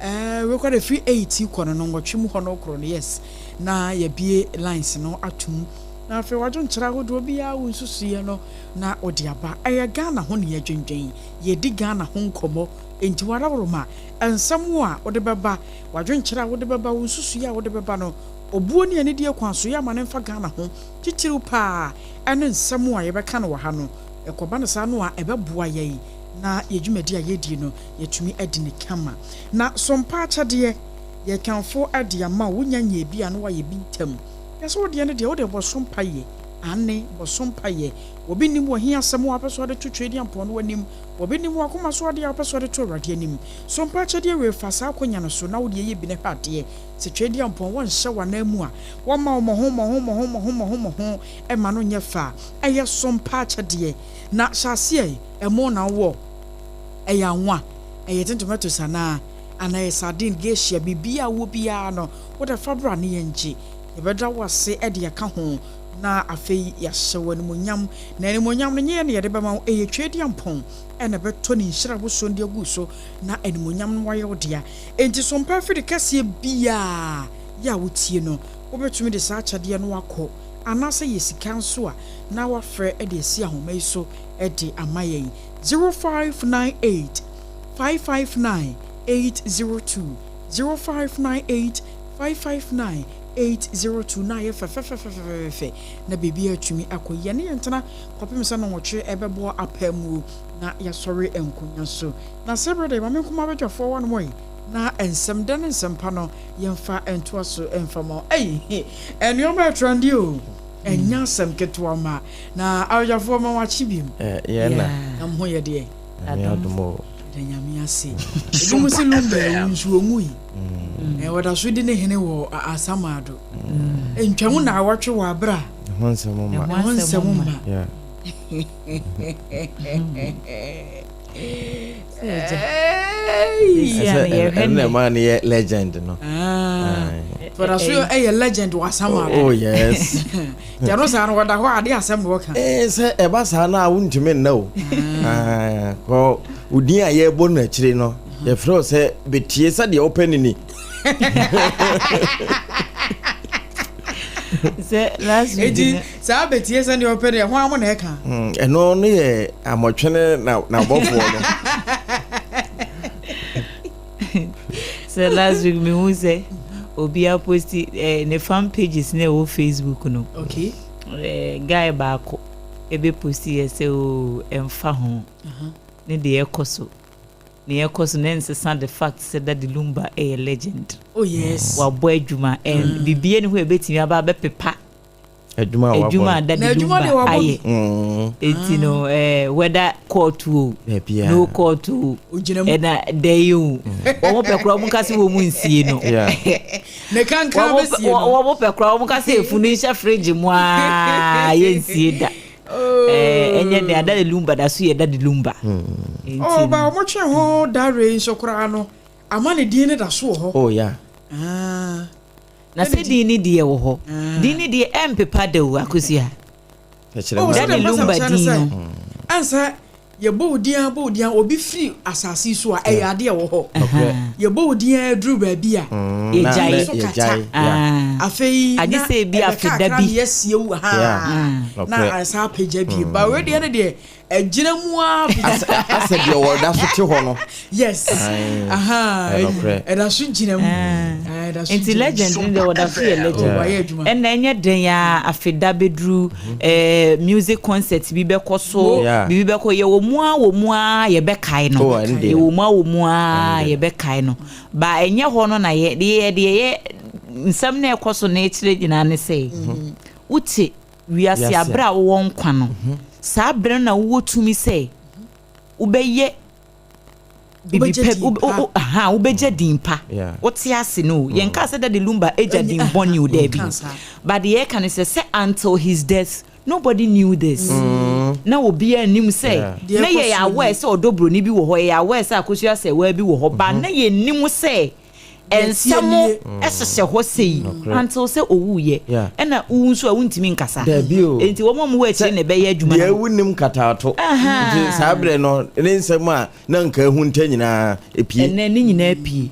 we got a free 80 kono no ngotwem ho no kro no yes na ye bie lines no atum na afi wajo nchira hodo bia wo nsusuye no na odi aba eye Ghana ho ne ye dwendwen ye di Ghana ho nkomo enti warawroma ensam a ode beba wajo nchira wode beba wo nsusuye a wode beba no obuo ne ani die kwanso ya mane mfa Ghana ho titiriw pa ene nsam a ye beka no wa ha no ekoba no sa no a ebeboa ye na yedwumadi a yedi no yetumi adi ne kama na sompa achade ye kanfo ade ama wonyanye bia no wa ye bintam yeso de ne de wo de bosompa ye ane bosompa ye obi nim wo hia asem wo apeso de twetwe ampo no wanim obi nim wo akoma so de apeso de to rade anim sompa achade we fasa akonya no so na wo de ye bi ne hade se twedi ampo won hye wana mu a wo ma ho e ma no nye fa eye sompa achade na hyase emo na wo eya nwa eye tomato sana ana sardine gesia bibia wo bia no wo de fabra ne yenje ye bedra wase e de aka ho na afei ya hyewa ne monyam na ne monyam ne ye de bema eye twedi ampon e na beto ne nhira wo so de agu so na ene monyam no waye odea enti so mpa fi de kase bia ya wotie no wo betumi de sa achade no akọ anase yesika nso a na wafre e de esi ahoma so e de amayen 0598 559 802 0598 559 802 na ye fe na bebi atumi akoye ne yentana kopem se no wotwe ebebo apamu na ya sori enkonya so na sebrede ma menkoma bedwafo won moy na ensem den ensem pa no yemfa ento so enfamo enioma trandi o enya sem ketwa ma na awjafo ma wachi bim na amho ye de adomo nyame ase edumu se lumbe nsuo ngui wada so di ne hene wo asamado entwamu na awatwe wa bra honsem ma yeah and man ye legend no for us a legend was samado oh yes jano sa no wada ho ade asem wo ka se e ba sa na wuntumi na o ko udin a ye bo na kire no ye fro se betie sa de open ni se last week sa betie sa de open ho amo na e ka eno no ye amotwene na bofo no se last week me who say obi a post ne fan pages na o Facebook no okay guy baako ebe post ye se o emfa ho ne de ekoso ne ekoso ne nsesa the fact said that the Lumba a legend oh yes wa boy adwuma and bibie ne ho ebetimi aba be pepa adwuma that the Lumba aye enti no whether court wo no court wo na dey you wo pekura mu kase wo mu nsie no ne kankan besie no wo pekura mu kase efunu nsha fridge mu a ye nsie da enye de ada the Lumba da so ye da the Lumba oh ba mo twe ho dare nsokura no amane die ne da so ho oh yeah na se dini die wo ho dini die empepa de wo akosia da the Lumba dino ansa ye bodian obi free asasi so a eyade wo ho ye bodian dru ba bia ye jai afei ade se bi afida bi yesie wu ha na asa peja bi ba we de de ejina mu asa bi wo da so ti ho no yes e da so jina mu enti legend de wo da so ye legend en na enye den ya afida bedru music concert bi be koso bi be ko ye wo mua ye be kai no ye wo mua ye be kai no ba enye ho no na ye de nsam na ekoso na ekire gina ne sei uti wiase abra wo nkwa no sa abra na wo tumi sei ubeye bibi pe ubeje dimpa woti ase no yen ka say that the Lumba eja dim boni o there bi but the can say until his death nobody knew this na obi anim say na ye ya aware say odobro ni bi wo ho ya aware say akosua say wa bi wo ho ba na ye nim say ensamo esese ho sei until say owuye na unso a wuntimi nkasa enti wo mo wa chire ne be ya adwuma ye wunim kataato nti sabre no ne nsam a na nka hu nta nyina epie enne ne nyina epie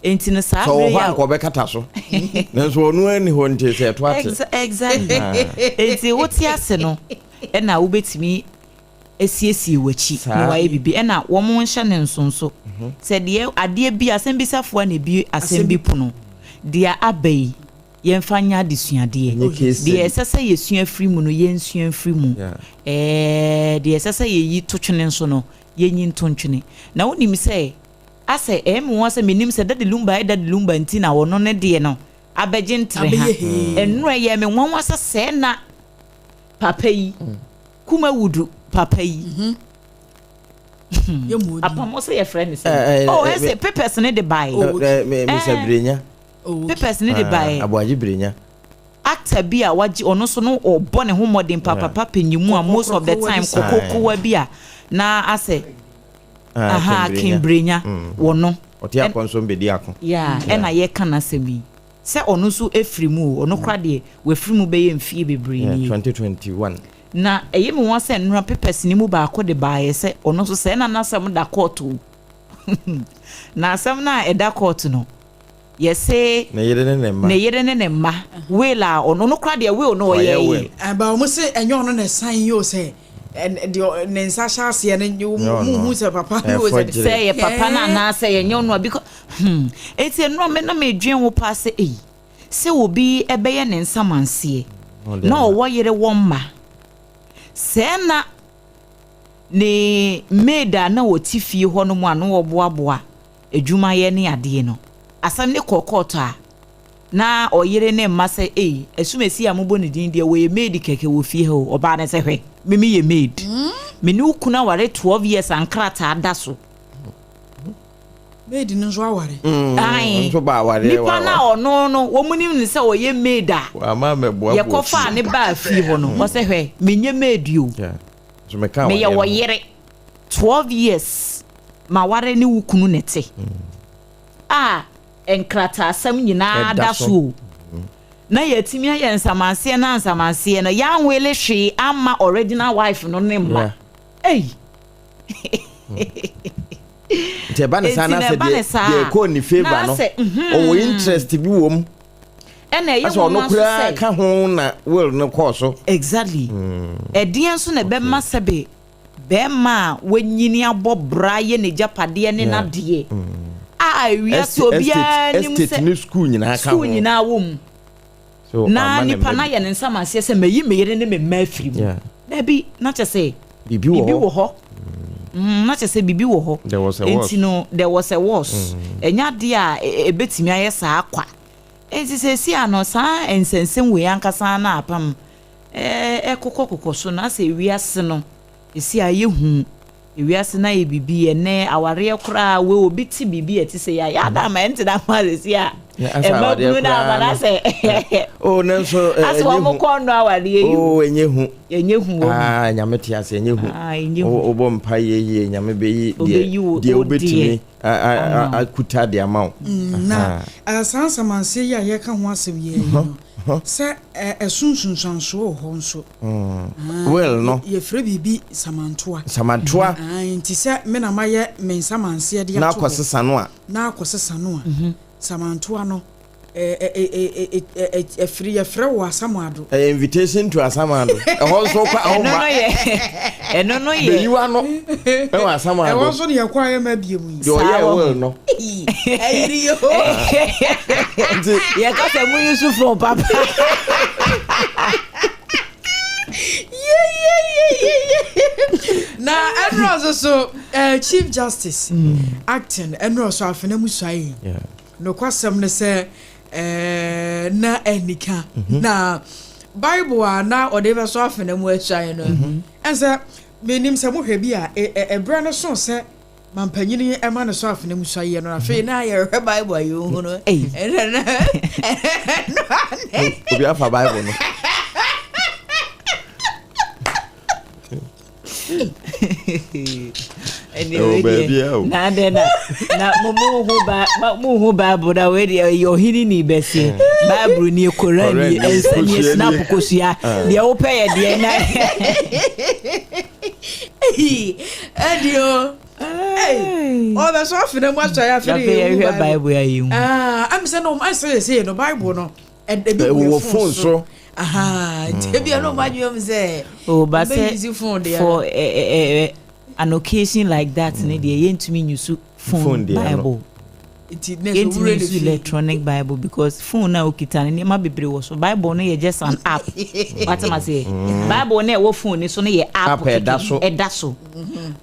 enti no sabre ya ko be kata so nanso onu ani ho nti se to ate exactly enti woti ase no na wo betimi esiesie wachi na waye bibi na wo mo nhye ne nsonso se de ade bi asembisafo na bi asembi puno de abai yemfanya de suade de esese yesua free mu no yensua free mu de esese yeyi totwene nso no yenyi ntontwene na wonim se ase mo se menim se dade lumba nti na wono ne de no abeje ntre ha enro ye me nwanwa se na papa yi kuma wudu papa yi apam say your friend say say papers ne de buy me say brenya papers ne de buy aboaji brenya actor bi a waji ono so no obo ne ho modern papa penyimu a most of the time kokoko wa bi a na ase kin brenya wono oti akonso mbedi akon na ye kana semi se ono so efrimu ono kra de we frimu be ye mfie bebre ni 2021 na eyemi won se nra papers ni mu ba ko de baaye se ono so se na nasam da court na asam na eda court no ye se na yere ne ma we la ono no kra de we ono ye ba o mo se enyo ono na san yo se ne nsa hyase ne mu se papa no se ye papa na se ye nyo no because eti no me na me dwen wo pa se se obi ebe ye ne nsa manse na wo yere wo ma sena ne meda na wotifie ho no mu ano oboaboa adwuma ye ne ade no asam ne kokoto a na oyere ne mmase asumesi amubo ne din de we made keke wo fie ho oba ne se hwe mimi ye made meni ukuna ware 12 years ankrata adaso made no zo aware nso ba aware nipa na ono no wo munim ne se oye made a ama meboa ye kofa ne ba fie ho no wo se hwe menye made yo so me ka me ye wo yere 12 years ma ware ne ukunu nete enkrata asam nyina adaso na yetimi aye nsamanse na nsamanse no ya nwele hwe ama original wife no ne mma te ba ne sana se de ko ni favor no o interest bi wom ena ye mo no kura ka ho na will no course exactly edian so na be masebe be ma wanyini abobra ye ne japade ne nade wi aso bia nim se ni school nyina ka ho school nyina wom so na ni pana ye ne nsamase se meyi meyere ne me mafiri mu na bi na che se bibi wo ho na che se bibi wo ho entino there was a was enya de a ebetimi aye sa akwa enti se si ano sa ensensem we ankasa na apam kokoko so na se wiase no esi aye hu wiase na ye bibi ene aware kra we obi ti bibi eti se ya da ma enti da ma se ya ebagunu na amara se nanso aso mo kono aware yu enye hu nyame ti ase enye hu obo mpa ye nyame be yi de obetimi akuta de amaw na asansa manse ya ye ka ho asem ye se esunsunsanso ho nso well no ye fre bibi samantoa nti se me na maye mensamanse de na akwosesa no a samantoa no free wo asamado invitation to asamado ho so kwa ho ma no ye yiwa no wo asamado wo so ne yakwa ye ma bie mu do ye well no ayiriyo ye ka se mu yusu from papa na enro so chief justice acting enro so afena musuaye no kwasem ne se na enika na bible na odebe so afena mu asuaye no ense menim se mo hwe bi a ebra no so se mampanyini ema no so afena musuaye no afi na ye hwe bible ayo hu no obi afa bible no na de na mu hu Bible da we de yo hini ni besi Bible ni Quran ni ensani snap kosua de wo pɛ ye de na adio oh that's off in what I have Bible ya you I'm saying no I say no Bible no and the phone so Debi no madwom say but for an occasion like that ne dey yentumi use phone Bible it is electronic Bible because phone na okita ne ma bebre wo so Bible no ye just an app what am I say Bible na wo phone ni so ne ye app eda so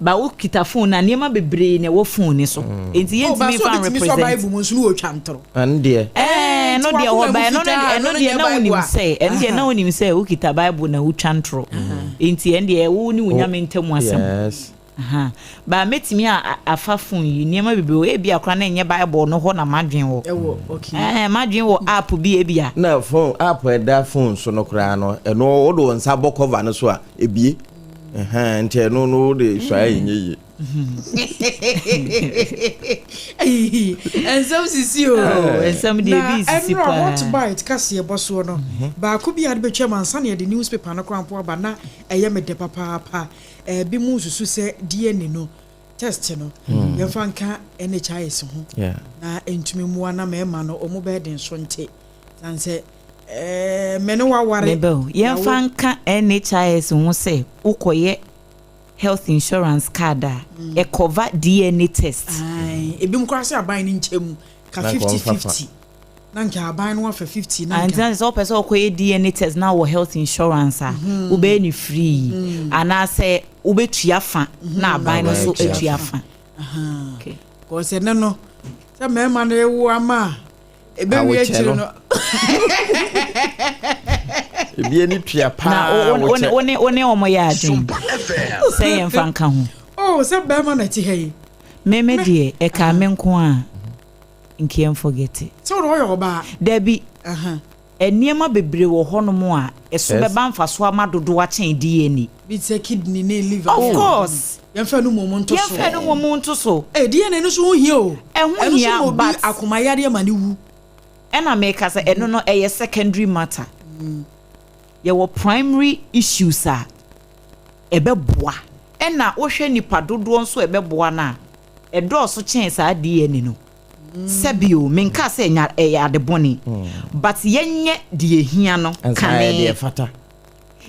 ba okita phone na ne ma bebre ne wo phone ni so enti yentumi fan represent Bible mo so no otwantro an de no dia ho ba no dia na wonim say en dia na wonim say okita Bible na otwantro enti en dia wo ni wonyame ntamu asem yes ba metimi afa phone yi niam bebe e bia kra na enye Bible no ho na madwen wo okay madwen wo app bi e bia na phone app da phone so no kra no eno wo do nsa bo cover no so a ebie nti no de so ayenye and some sisi and some dey be sisi pa what bite kase eboso no ba ko bi ade betwa mansa na de newspaper no krampo aba na eye me de papa bi mu susu se DNA no test no ye fanka NHIS ho na entumi mu na ma no omo be den so nte san se me no waware ye fanka NHIS ho se ukoye health insurance card e cover DNA test ebi mu kwase aban ni nchemu ka 50-50 na nka aban no for 50 na and then so person okoye DNA test na wo health insurance u be ni free ana say u be tuafa na aban no so tuafa okay ko se no se me ma na ewu ama ebe wi echiro no ebie ni tua pa one omo ya adwen say en fanka ho oh se be ma na ti hey meme de e ka me nko a nkiem forget it so ro yo ba Debi eniema bebre wo honom a eso be ba mfa so amadodo a chen DNA bi se kidney ne liver of course yemfa no momonto so DNA no so ho hia o ho hia but akomayare ma ne wu ena make say eno no eye secondary matter ye wo primary issues a ebeboa ena wo hwe nipa dodo nso ebeboa na edo so chen sa DNA no sebio menka se nya adeboni but yenye de ehia no kan fata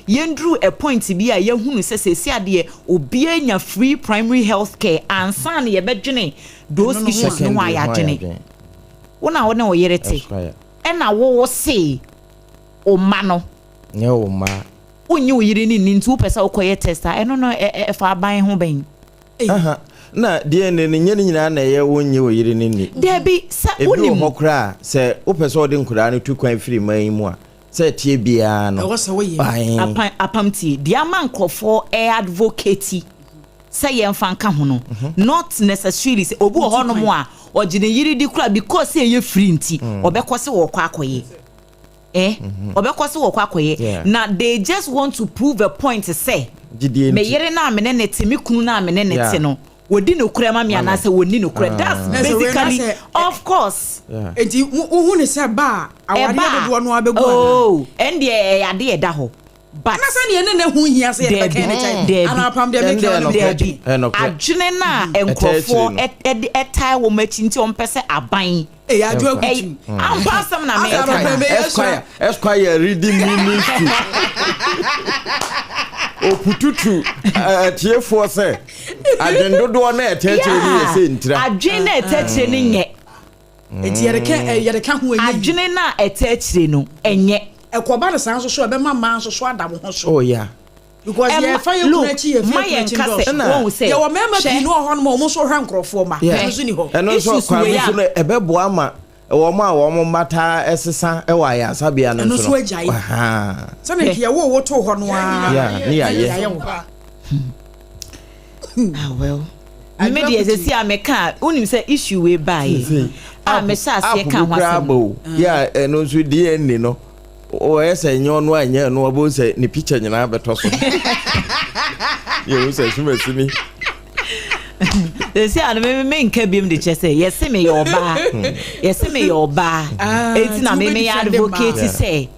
yendru a point bi a yehunu sesesi ade obi anya free primary health care ansa na ye bedwene those issues no wa ya dwene wona wona oyerete ena wo se o ma no nye o ma onye oyire ni ntu pesa okoye testa eno no e fa ban ho ben na DNA ni nyene nyina na ye wonye oyire ni Debi sa woni mo kra se o pesa o de nkura no tu kwan firi man mu a se tie bia no apam tie dia man krofo advocate say ye mfanka ho no not necessarily say obu ho no mo a ogine yiri di kura because say ye free nti obekose wo kwa akoye obekose wo kwa akoye na they just want to prove a point say me yiri na amene neti me kunu na amene neti no wodi no kura ma me anase woni no kura that's basically of course enti hu ne se ba awade do no abegu oh and the ade eda ho but na say ne hu hia say e beka ne chai ana pam de make no de adwene na enkrofo etai wo machi nti on pese aban adwo akutu ampasam na me esquire reading ministry opututu tiefo se agendodo na etechire ni ese ntira adwene etechire ni nye enti yere ka ho enye adwene na etechire no enye ekoba de san so be mama so adam ho so oh yeah because ye fa ye kunachi ye fa kunachi ye wo mema bi no ho no mo so hwa nkrofo ma so ni ho eno so kwa so no ebebo ama wo ma wo mo mata esesa e wa ya sabia no so no so aha so me ye wo to ho no a yeah ni aye well me dey say ameka unim say issue we buy me sha say kan ho yeah eno so DNA no o ese nyo no anya no obo se ni picture nyina beto so ye wo se sumesimi They say I me nka biem de che say yes me your ba. Yes me your ba. Eti na me advocate say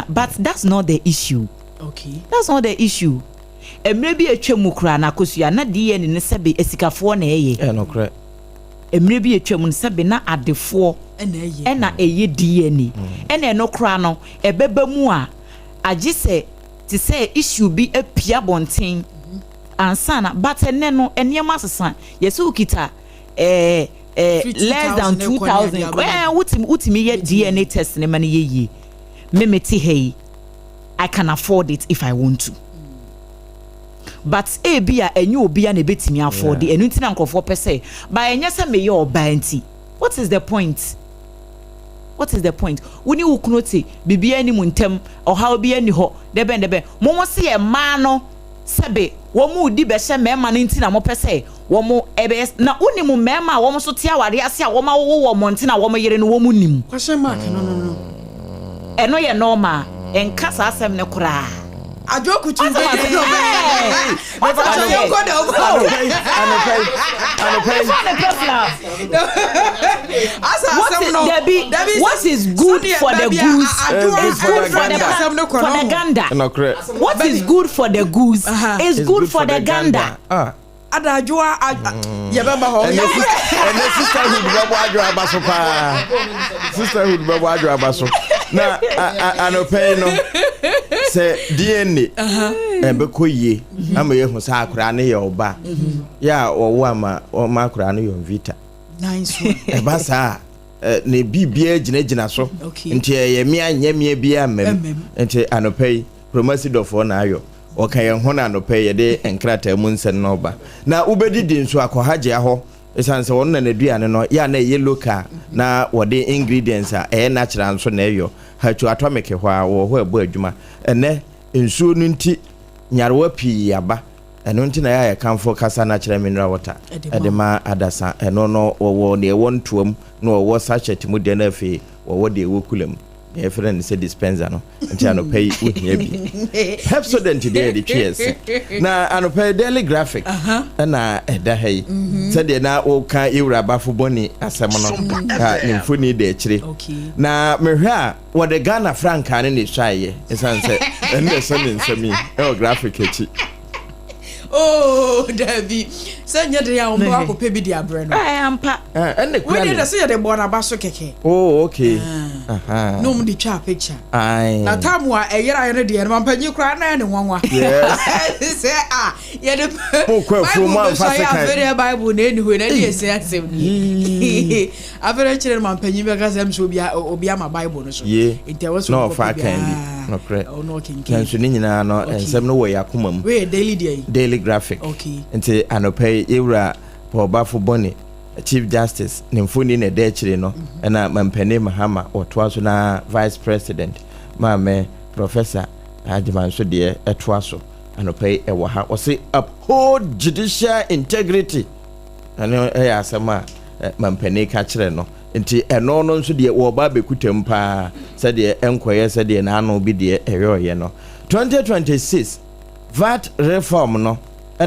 but that's not the issue. Okay. That's not the issue. Maybe a chemu kra na AKOSUA na de ne ne sebe esikafo na eye. No correct. Maybe a chemu sebe na adefo na eye DNA. Ene no kra no ebeba mu a agi se ti say issue bi apia bonten ansana but ene no enema sesa yesu ukita less than 2000 utimi ye DNA test ne mane ye memeti hey I can afford it if I want to. But bia enyo obia na betimi afford enu nti na nkofo pese ba enye se me ye oba nti. What is the point? What is the point? Woni wukunote bibia ni muntem oha obia ni ho debe mo se ye ma no sebe wo mu di be hye mema no nti na mo pese wo mo ebe na uni mu mema wo mo so tia ware ase a wo ma wo mo nti na wo mo yere no wo mu nim. Question mark no. Eno ye normal enka sa asem ne kura. Ajoku chi be what is good for the goose is good for the gander. What is good for the goose is good for the gander. ADWOA yebeba ho and sisterhood babo adwo abaso pa sisterhood babo adwo abaso na anopay no se DNA ebekoyie ama ye hu sa akura ne ye oba ya owo ama o ma akura ne yo vita nice one eba sa ne bibia gina so nti ye me anyamia bia mem nti anopay promoted of na ayo okay ho na anopay ye de enkrata mu nsen no ba na ubedidi nso akohaje aho esanse won na aduane no ya na ye local na wode ingredients a natural nso na eyo hatu atomic hwa wo ebo adwuma ene nsuo nu nti nyarewa pii aba eno nti na ya kamfo kasa natural mineral water edema adasa eno no wo ne wontuam no wo sachet mu de na afi wo de wokulam e friend say dispenser no nti anopay uhia bi Pepsodent de de cheers na anopay daily graphic na eda hey say de na o kan ewura bafo boni asem no nimfoni de chire na mehwe a wo de Ghana franc ane ne hwaye esanse ene so ne nsami e graphic echi. Oh, Debbie. Send you the umbrella baby dia brand. I am pa. And the we did say the born abaso keke. Oh, okay. No mu di cha picture. Aye. Na tamu a eyira yene de man panyi kra na ne nwanwa. Yes. Say ye de mo kwafu man fasika. Very Bible na eni ho na dey say asem ni. Avere kire man panyi be ga sem so obi ama Bible no so. It was no fa can no correct. Oh no king. Kan so ni nyina no ensem no we yakoma mu. We daily graphic. Okay. Nti anopay ewura pobafo boni Chief Justice nimfuni ne de chire no na mampene Mahama otwaso na Vice President Mame Professor Ajimanso de etwaso anopay ewo ha o say uphold judicial integrity ana asema mampene ka chire no nti eno no nso de wo ba bekutem pa se de enkoye se de na anu bi de eyoye no 2026 VAT reform no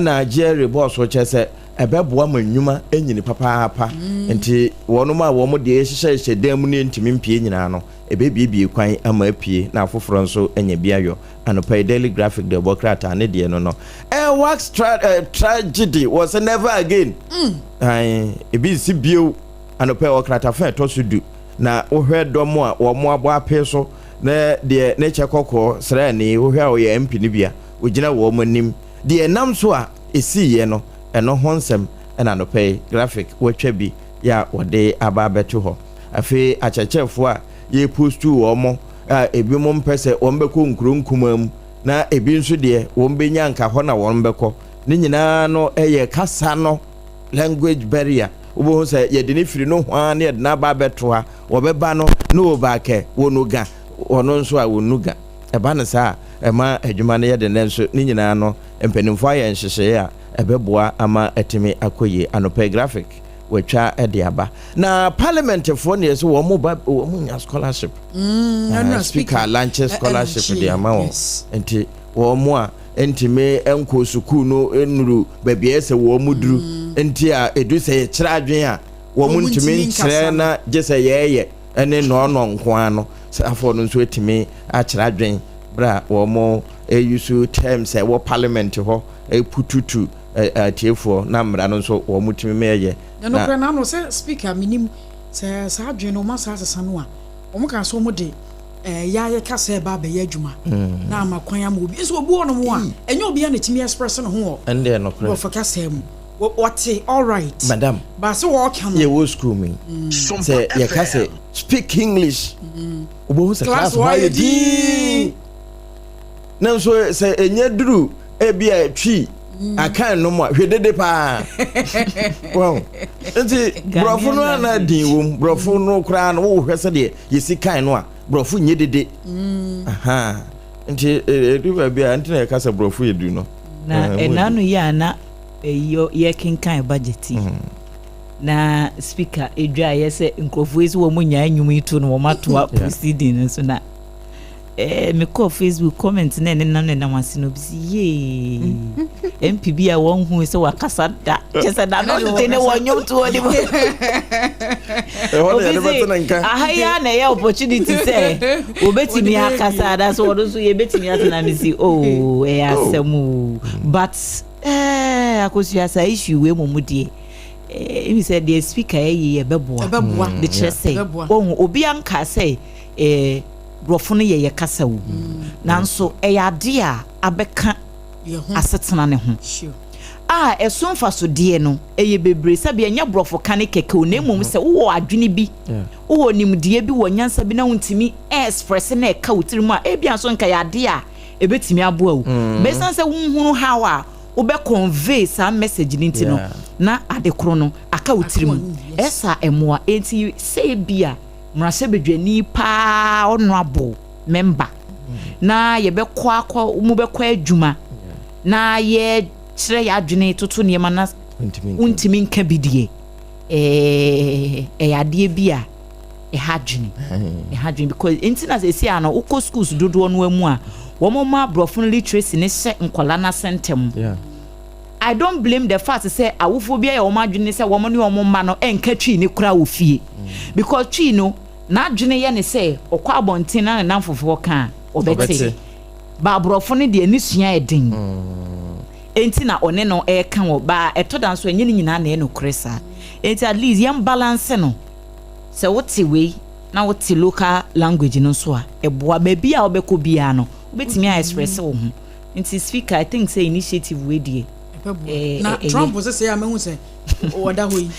na Jerry boss wo chese ebeboa mannwuma enyini papa nti wonuma wo mo de hyehyehye dam ne ntimi mpie nyina no ebebibie kwan ama apie na afoforo nso enya biayo anopay daily graphic the Democrat ne de no wax tragedy was never again ebi si bio anopay okrata fa to so du na ohwe domo a wo mo abo ape so na de ne chekoko sra ni ohwe a wo ye MP ni bia ogina wo mo nim de nam so a esi ye no eno honsem na anopay graphic wotwa bi ya wode aba beto ho afi achechefo a ye postu wo mo ebi mo mpese wo mbeko nkurunkumam na ebi nso de wo mbenya nka ho na wo mbeko ni nyina no eye kasa no language barrier ubo se ye de ne firi no hwa na ye de na ba beto ha wo beba no no ba ke wonuga ono nso a wonuga eba ne sa ema adwuma ne ye de ne nso ni nyina no empanimfo aye nhyehyeye a ebeboa ama etimi akoye anopay graphic wetwa ediaba na parliament for ne so wo mo nya scholarship speaker lunch scholarship de ama wo enti wo mo a entime enko sukuu no enuru baabi ese wo muduru enti a edu se kyerɛ adwen a wo muntime nkyerɛ na gese yeye ene no nko ano afọ no nso etime a kyerɛ adwen bra wo mo use terms wo parliament ho pututu atiefo na mra no nso wo mutime meye no kra na no se speaker minim se sa adwen no ma sa asesa no a wo ka so mo de ya ye kasa ba be ya adwuma na amakwan am obi so obi ono mo a enye obi na timi express no ho ende no kra wo for kasa mu what all right madam ba se wo kan ye wo school me say ye kasa speak english obo se class why di na so say enye duru e bia twi akan no mo hwedede pa wow enti brofo no na din wo brofo no kra no wo hwese de yesi kan no a brofo nye dede aha nti eduba bia nti na kasa brofo yedu no na enanu ya na ye kinkan budget na speaker edwa yese nkrofo ezi wo munya anwum itu no wo mato proceeding so na me call Facebook comment na ne nam na wase no bisi ye MPB a won hu se wakasa da chese da no te ne wonyom to odi mo ahaya na ya opportunity say obetimi akasa da so wodo so ye betimi atana mi si oh asemu but AKOSUA ASARE issue we momudie he said the speaker ye beboa the chese obi anka say brofo no ye kasa wo nanso eyade a abeka asetena ne ho esomfa so de no eye bebre sabe anya brofo kane keke o nemum se wo adwene bi wo nimdie bi wo nyansa bi na wontimi express na e ka wotirimu a ebia so nka yade a ebetimi aboa wo besan se wonhunu how a wo be convey sa message ni ntino na adekoro no aka wotirimu esa emoa enti se bia mrase bedwani pa honorable member na ye be kwa mu be kwa adwuma na ye kire ya adwene toto ne ma na untimi nka bidie yade bia hadwene because internet esi ano uko schools dodo no amu a wo ma brofo literacy ne hye nkola na sentem I don't blame the fact say awufo bia ya wo madwene say wo ne wo ma no enka twi ne kura wo fie because twi no na adwene ye ne say okwa abonten na namfofo ka obete ba brofo ne de anisua edin enti na one no e ka wo ba etoda nso enye nyina na e no kresa enti at least yam balance no se wote we na wote local language no so a eboa ba bia obeko bia no obetimi a express wo ho enti speaker I think say initiative we die na Trump was say amehu say oda hoyi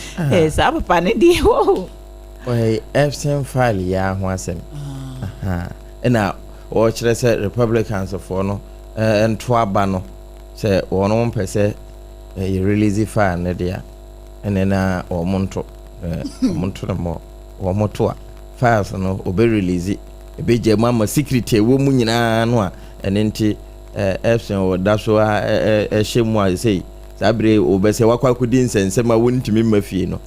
sa papa ne die wo FCM file ya ho asem na o kire say Republicans for no ento aba no say wono mpese release file ne dia enena o monto na mo o moto a files no obe release ebe je mama secret wo mu nyina no a enenti FCM o daso a hemu a say sabre obese wakwakudi nsensema wontimi mafie no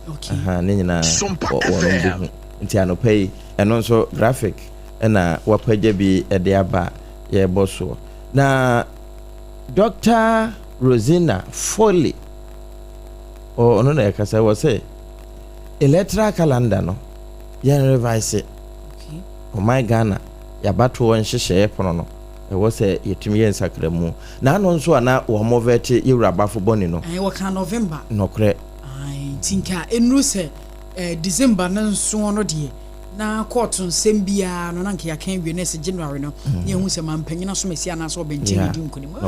ne nyina wono nti anopai eno nso graphic na wapagya bi ede aba ye boso na Dr. Rosina Foley ono na yakasa wo say electoral calendar no ya revise o my Ghana ya bato won hyehye pono no wo say yetimi yen sakramu na ano nso ana wo movete yewrabafo boni no wo kan November nokre tinka enru se December na nso no de na court nsem bia no na nke ya kan wie na se January no ye hu se mampanyina so mesi ana so benchen di nkoni mo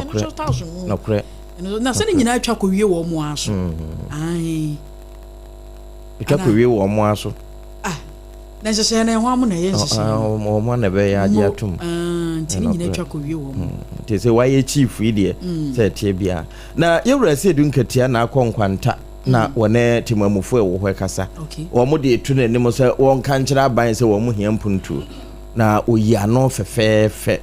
nokre na se nyina atwa ko wie wo mo aso atwa ko wie wo mo aso na se na ho amu na ye nhye o mo na be ya agi atum ntini nyina atwa ko wie wo mo te se waye chief idie se tie bia na yewura se du nkatia na akọnkwanta na wone timamufo wo hwe kasa wo mo de etu na nim se won kan kira aban se wo mo hia mpuntu na oyi ano fefefe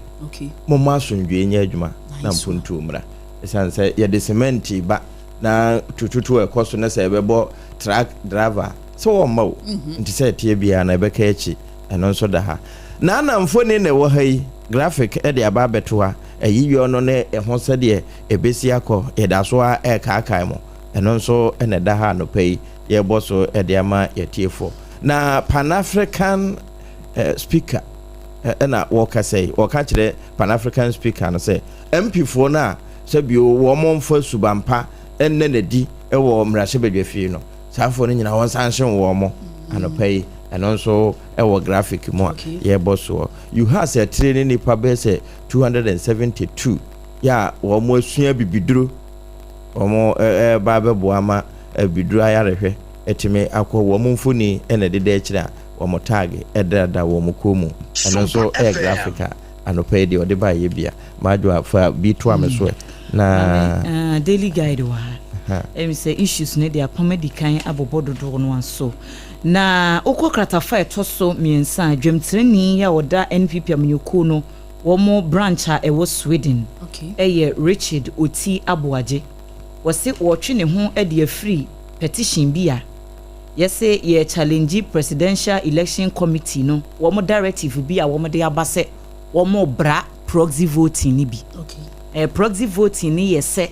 mo ma asundwe nya adwuma na mpuntu mra esanse ye de cement ba na tututu ekoso na se bebo truck driver so wo ma wo nti se tie bia na beka echi eno nso da ha na anamfo ne wo hai graphic e de aba beto ha eyiwe no ne ho sede ebesi akọ yedaso a ekaakai mo eno nso ene da ha no pay ye boso ede ama yetiefo na Pan African speaker ena woka say woka kire Pan African speaker no say MP fo na se bio wo monfo subampa enne na di ewo mrahye bedwafie no safo no nyina won sanhye wo mo anopay eno nso ewo graphic mo ye boso you has a training nipa be say 272 ya wo mo asua bibiduro wo mo ba bebo ama bibiduro ayarehwe etime akọ wo mo mfoni ene de de kire wo mo tag edada wo mo komu eno nso graphic anopay de ode ba ye bia madwa fa bitu ameso na daily guide wa say issues ne dia pomedi kan abobododo no anso na okokrata fa etoso miensa adwemtreni ya oda NPP amnyoko no wo branch a ewo Sweden eye Richard Oti Aboagye wose wotwe ne ho ade afri petition bia yese ye challenge presidential election committee no wo directive bia wo de abase wo bra proxy voting ni bi proxy voting ni yese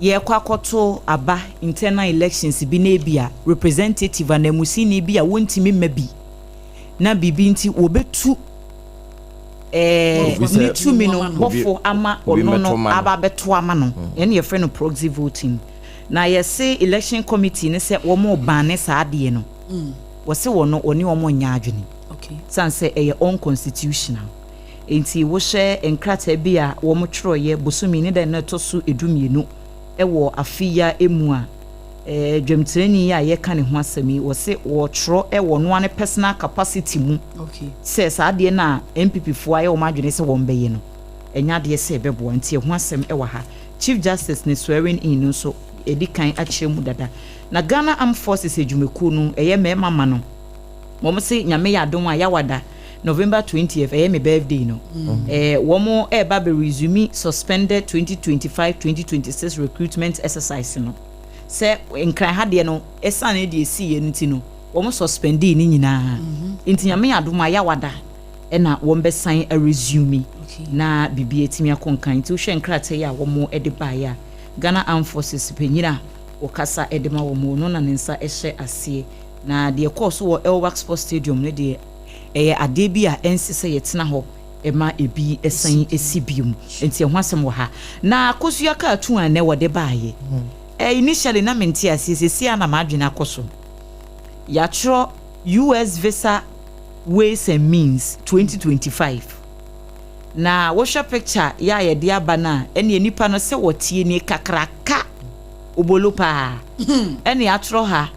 ye kwakoto aba internal elections bi na bia representative anamusi ni bia wontimi mabi na bibi nti wobetu ni tumi no bofo ama ono no aba beto ama no ene ye frɛ no proxy voting na yese election committee ne se wo mo ban sa ade no wo se wo no oni wo mo nya adwene sanse eye unconstitutional enti wo hye enkrata bi a wo mo twroye bosumi ne da na to so edumienu ewo afiya emu a dwemtreni ya ye ka ne ho asemi wo se wo twro ewo no ane personal capacity mu se sa ade na MPP fo aye wo madwene se wo mbeye no enya de se bebo nti ho asem ewa ha Chief Justice ne swearing in so edikan akyeremu dada na Ghana Armed Forces ejumeku no eye mema ma no mo se nyame ya adom a yawada November 20th my birthday no womo eba be resume suspended 2025-2026 recruitment exercise no se nkran hade no esane de esi ye nti no womo suspended ni nyina nti nyame adoma ya wada na wombe san a resume na bibie timi akonkan nti wo hwe nkrate ya womo ede ba ya Ghana Armed Forces penyina okasa edema womo no na nsa ehye ase na de course wo Elwak Sports Stadium ne de ade bi a ensese yetena ho ema ebi esan esibium enti ho asem wo ha na AKOSUA ka atu an ne wode baaye initially na menti asese na madwena akoso ya tro US visa ways and means 2025 na wo hwe picture ya ye de aba na ene nipa no se wotie ni kakraka obolopa ene atro ha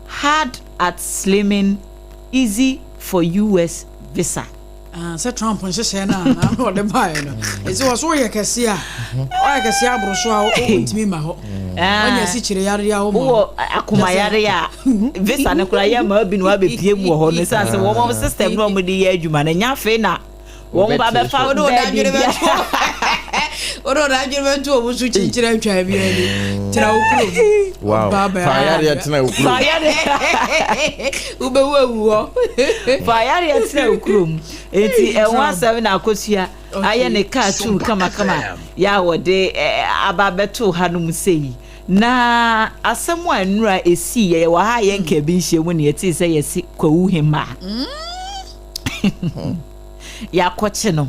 hard at slimming easy for US visa. Se Trump on se na o de buy no. Ezi wo so ye kese a. O ye kese abro so a o ntimi ma ho. Onya si kire yare ya o mo. O akoma yare ya. Visa ne kura ya ma bi no abepie mu ho no se wo mo system no mo de ye adwuma na nya fe na wo ba be fa o da dwere be to. O da dwere be to o bu su chinkire ntwa bi ani. Tira okuro. Wow. Fire ya tena okuro. Ube wo. Fire ya tena okuro. Enti 17 na AKOSUA aye ne car too kama ya wode ababeto hanum sei na asemu anura esi ye wa ha ye nka bi hye mu ne yeti se yesi kwawu hema ya koche no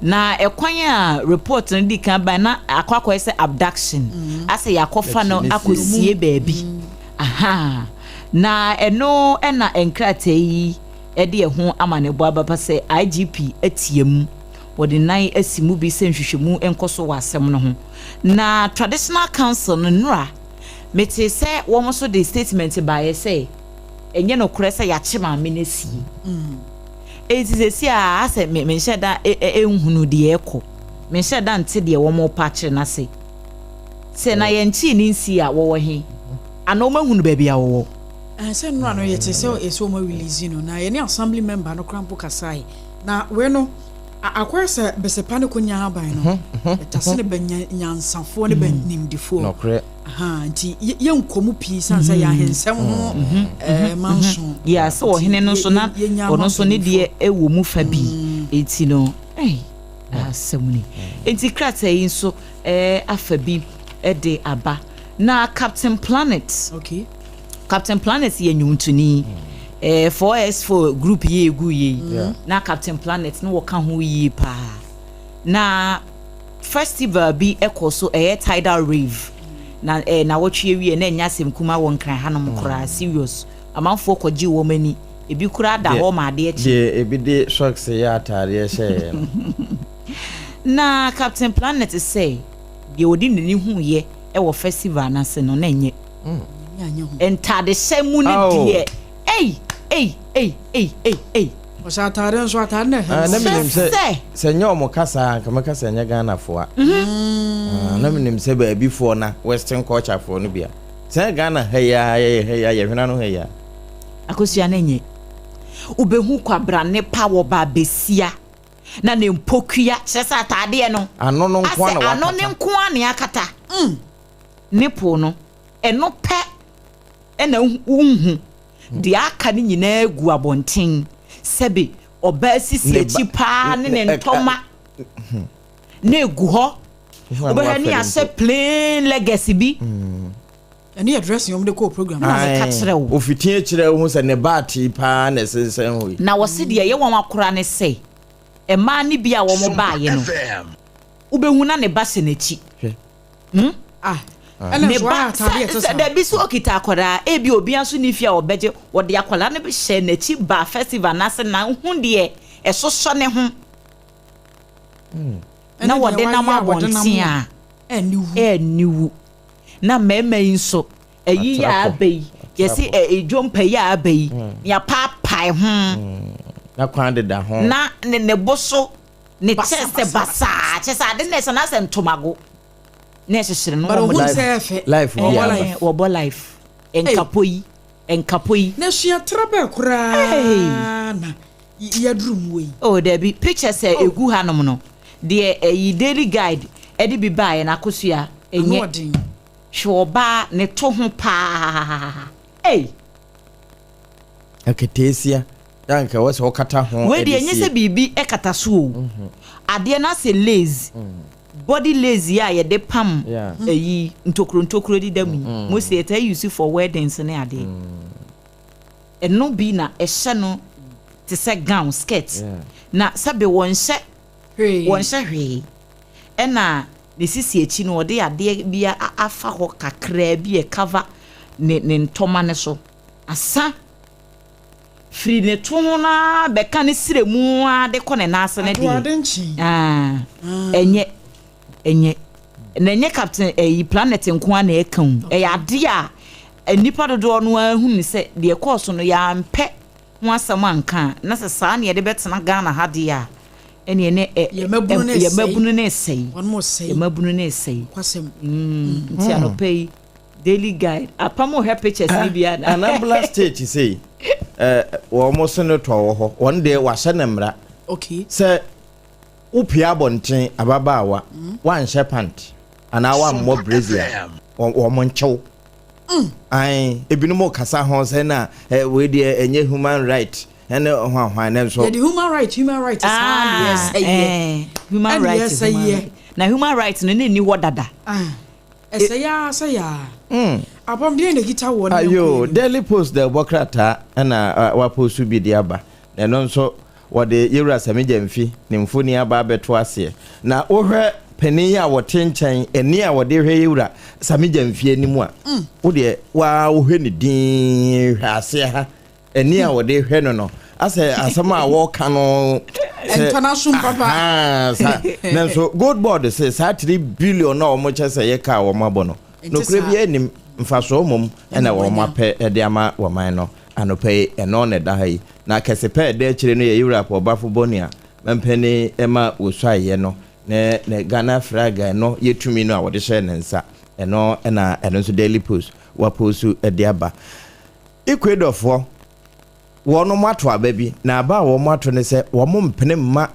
na ekwan a report no di kan ba na akwakwa se abduction ase yakofa no akosie baabi aha na eno na enkrate yi ede ho amane bo abapa se IGP atiem wode nan asimu bi se nhwehwemu enkoso wasem no ho na traditional council no nura mete se wo mo so the statement ba ye say enye no kure se ya chema menesi ezizesi a ase me sheda ehunu de eko me sheda nte de wo mo pa kire na se na ye nchi ni nsi a wo he ana ma hunu ba bia wo se no ano yete se eso mo release no na ye ni assembly member no krampo kasai na we no akwese besepa ne konya aban no etase ne banyansafo ne banimdifo no kre aha nti ye nkomu pi sanse ya hensem ho manso ya so hene no so na ono so ne de ewo mu fa bi eti no Semuni. Enti krata yi nso afabi de aba na Captain Planet. Okay. Captain Planet ye nyuntuni. 4S4 group ye egu ye. Na Captain Planet no woka ho yi pa. Na festival bi ekoso tidal rave. Na wotwe wie na nya semkuma won kran hanom kora serious. Amanfo kwaji wo mani. Ebi kura da ho ma de echi. Ebi de shocks ya atare she. Na Captain Planet say de odi ni hu ye wo festival na se no na nye. Entade semu ni de. Ei. O sa atare nso atare na he. Na minim se nyomo kasa kama kasa nya Ghana fo a. Na minim se ba bi fo na western culture fo no bia. Se Ghana heya ye hwena no heya. Akosua na nye. Ubehu kwabra ne power ba besia. Na ne mpokua kyesa atade no. Ano no nko na wakata. Ano ne nko na yakata. Nipo no. Eno pe ena unhu. De aka ni nyina egu abonten. Sebe oba sisi echi pa ne ntoma. Ne egu ho. Oba ni ase plain legacy bi. Any address you the co program na kakyere wo ofitie kyere wo se ne baati pa na sensen ho na wo se de ye won akora ne se e ma ne bia wo mo ba ye no ubehu na ne ba se n'echi ne ba se da bi so okita akora e bi obi anso ni fia obeje wo de akora ne be hye n'echi ba festival na se na hu de e soso ne ho na wo de na ma bonti a eniwu na mema inso eyi ya abai yesi ejompa ya abai ya papai na kwande da ho na ne boso ne chese basa chese ade ne so na se ntomago na hyehyere no wo life enkapoyi na sua trabe kura na ya drum we there be pictures egu hanom no de daily guide edi bi bae na akosua enye shoba ne to ho pa aketesia danka wose okata ho we de enye se bibi ekata so o ade na se lazy body lazy ya ye de pam eyi ntokro di damu mo se eta use for weddings ne ade eno bi na ehye no te se gown skirt na sabe won hwe ena ne sisi echi no de ade bia afa ho kakra bi e cover ne ntoma ne so asa free ne to na be ka ne siremu ade ko ne nase ne de enye na enye captain planet nko na ekan ade a nipa dodo no ahu ni se de course no ya mpe ho asam anka na se saa ne de betena Ghana ha de a ene yemabunu ne sei one more say yemabunu ne sei kwasem nti anopei daily guide apamo he pictures ni bia na anambla state say wo mo se no to wo ho one day wa hye nemra okay se upia bonten ababaawa wan hye pant ana wa mo brazier wo mo nchew ai ebinu kasa ho se na we de enye human right and hwan so the human right is human right na human right no ni wo dada say ya apam de ne kita wo ayo daily post the bokrata na wa post bi de aba na no nso wo de yewura sameja mfi ne mfoni aba beto ase na ohwe pani a wo tenchen eni a wo de hwe yewura sameja mfi animu a wo de wa wo hwe ne din hwe ase ha eni a wo de hwe no ase asama wo ka no international papa so good board say 3 billion na omo chese ye ka wo mabo no no kure bi enim mfaso mom na wo mape de ama wo man no anope eno ne da hai na kesepe de chire no ye Europe obafo bonia mempeni ema wosuaye no ne Ghana fraga no yetumi no a wo de share nensa eno na eno so daily post wa postu de aba Ecuador wono mato ababi na aba wo mato ne se wo mo mpene ma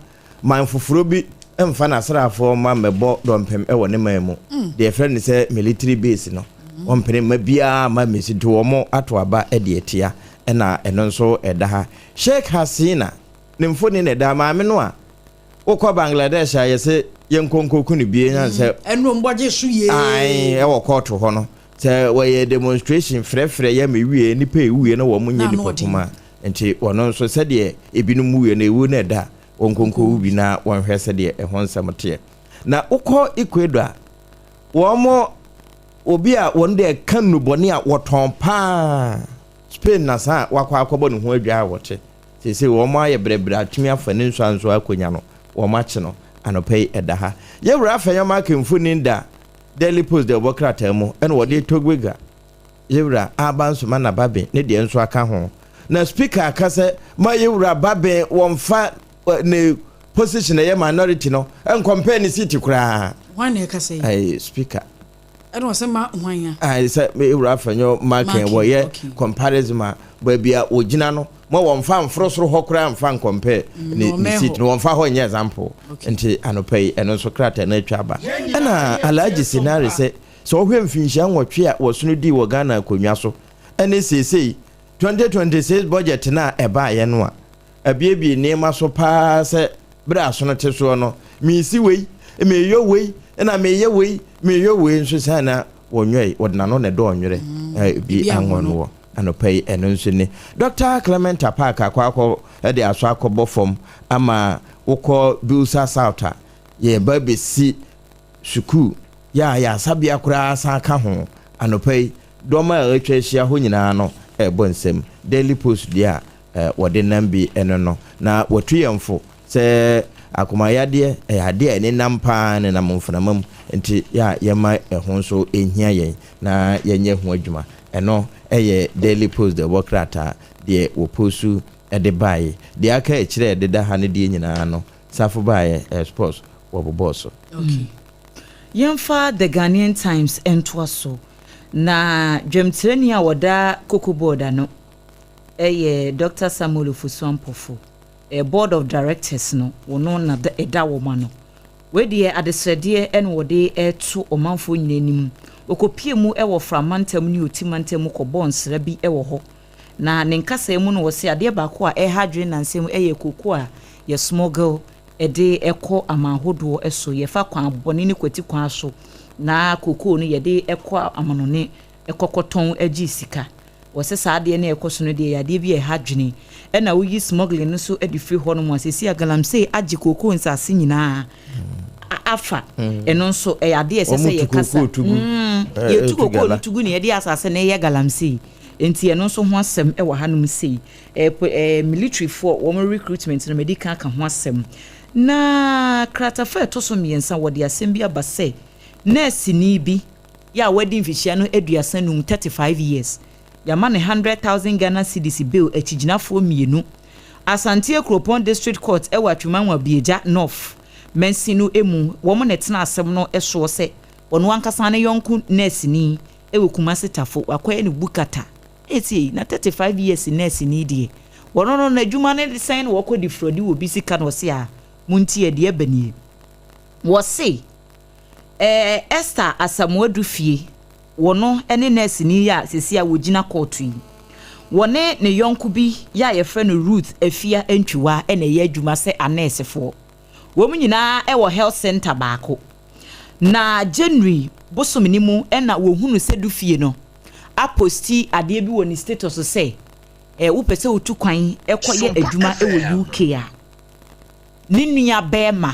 manfoforo bi emfa na asrafo ma mebo dompem e wone mamu de friend se military base no wo mpene ma bia ma mesi to wo mo ato aba e de etia e na eno nso eda ha Sheikh Hasina ne mfoni ne da ma me no a wokɔ Bangladesh a yɛsɛ yɛnkonkoku ne bie nya sɛ ɛno mbɔgye so ye ai ɛwɔ court hɔ no sɛ wɔyɛ demonstration frɛfrɛ yɛ me wie nipa ewie na wɔ mo nye nipa kuma nti wɔno nso sɛ deɛ ebinom wie na ewu na ɛda wɔnkonko bi na wɔnhwɛ sɛ deɛ ɛho nsɛm teɛ na wokɔ Ecuador wɔn obi a wɔn de kan no bɔne a wɔtɔn paa Spain na sa wakɔ akɔbɔ ne ho adwa a wɔte sɛ wɔn ayɛ brɛbrɛ atumi afa ne nso anso akonya no wɔn akye no anɔpɛ ɛda ha yɛwura afa yɛn makemfo ne da Daily Post de obokrata mu ɛna wɔde togwega yɛwura abansoma na babe ne deɛ nso aka ho na speaker aka sɛ ma yɛwura babe wɔmfa ne position ɛyɛ minority no compare ne seat koraa wan ne ka sɛ ai speaker ɛna wɔsɛ ma hwan ya ai sɛ yɛwura afa yɛn makem wɔyɛ comparison ma baabi a wɔgyina no mo wɔmfa mfrosoro hɔ koraa mfa compare ne seat no wɔmfa hɔ nyɛ example nti anɔpɛ ɛno nso krata na atwa ba ɛna alaji scenario sɛ wɔhwɛ mfinhyia nwɔtwe a wɔsono di wɔ Ghana akonnwa so ɛne sesei 2026 budget na ɛba yɛ no a abiebie nneɛma so paa sɛ bere asono te so no misi wei meyɔ wei na meyɛ wei nso sɛ na wɔnwɛ wɔdena no ne dɔ ɔnwere bi anwɔ no anɔpɛ ɛno nso ni Dr. Clement Park akɔ de aso akɔbɔ fam ama wokɔ Bilsa South a yɛ ba besi suku ya sabia koraa san ka ho anɔpɛ dɔma a atwa ahyia ho nyinaa no ɛbɔ nsɛm Daily Post dia wɔde nam bi ɛno no na wɔtu yɛmfo sɛ akomayadeɛ ɛyade ne nam paa ne nam mfnamam nti ya yɛma ɛho nso ehia yɛn na yɛnyɛ ho adwuma ɛno ɛyɛ Daily Post de wokrata de wo postu de bae de aka ekire de da ha ne de nyinaa no safo bae sports wo boss okay yɛmfa the Ghanaian Times entoa so na dwemtirani a wɔda Cocoa Board ano ɛyɛ Dr. Samuel Ofosuampofo board of directors no wono na ɛda wo ma no we de adesrɛdeɛ ɛne wɔde ɛto ɔmanfo nyinanim okopie mu ɛwɔ framantam ne otimantam kɔbɔ nsra bi ɛwɔ hɔ na ne nkasa mu no wɔse adeɛ baako a ɛhadwe nansɛm ɛyɛ koko a yɛ smuggle ɛde ɛkɔ amanhodoɔ ɛso yɛfa kwan bɔne ne kwati kwan so na koko no yɛde ɛkɔ amanone ɛkɔkɔtɔn agyi sika wɔse saa adeɛ ne ɛkɔ so no deɛ adeɛ bi ɛhadwene ɛna woyi smuggling no so ɛde firi hɔ no mu asesi agalamsey agye koko nsase nyinaa afa ɛno nso ɛyade ɛsɛ sɛ yɛkasa yɛtu koko no tugu ne yɛde asase ne yɛ galamsey enti ɛno nso ho asɛm ɛwɔ hanom sei military for wɔn recruitment no medical ka ho asɛm na kratafa ɛto so mmiɛnsa wɔde asɛm bi aba sɛ nurse ni bi ya wadi mfihia no aduasa num 35 years yama ne 100,000 Ghana cedis bill akyiginafoɔ mmienu Asante Kropon District Court ɛwɔ Atwemanwa Bieja North Mensinu emu wɔn na tena asɛm no ɛso sɛ wɔn wankasa ne yɔnko nurse ni ɛwɔ Kumasi tafo akɔyɛ ne bukata eti na 35 years nurse ni die wɔn no na adwuma ne sign wɔkɔ di frodi wɔ bi sika no se a muntie de abanie wɔse Esther Asamoah fie wɔn ne nurse ni ya sisi a wɔgyina court yi wɔne ne yɔnko bi ya yɛfrɛ no Ruth Afia Ntwiwa ɛna ɛyɛ adwuma sɛ anersefoɔ wɔn nyinaa ɛwɔ health center baako na January bosom ni mu ɛna wɔhunu sɛ du fie no aposti adeɛ bi wɔ ne status sɛ wopɛ sɛ wotu kwan ɛkɔyɛ adwuma ɛwɔ UK a ne nua bɛɛma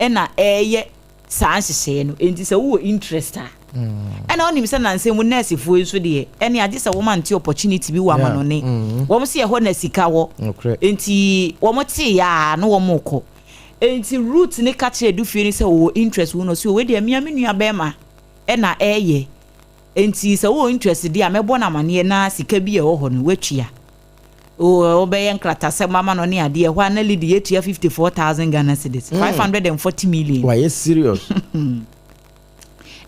ɛna ɛyɛ saa nhyehyɛ no enti sɛ wo interest a ɛna onim sɛ nansɛ mu nurse foɔ nso deɛ ɛne agye sɛ wɔn ante opportunity bi wɔ amanone wɔn sɛ ɛhɔ na sika wɔ enti wɔn te ya no wɔn kɔ enti root ne ka kyerɛ du fie ne sɛ wo interest wo no so we deɛ mia me nua bɛɛma ɛna ɛyɛ enti sɛ wo interest deɛ a mɛbɔ na maneɛ na sika bi ɛwɔ hɔ no watua o obɛyɛ nkratasɛ mama no ne adeɛ hɔ na lead yetua 54,000 Ghana cedis 540 million why you serious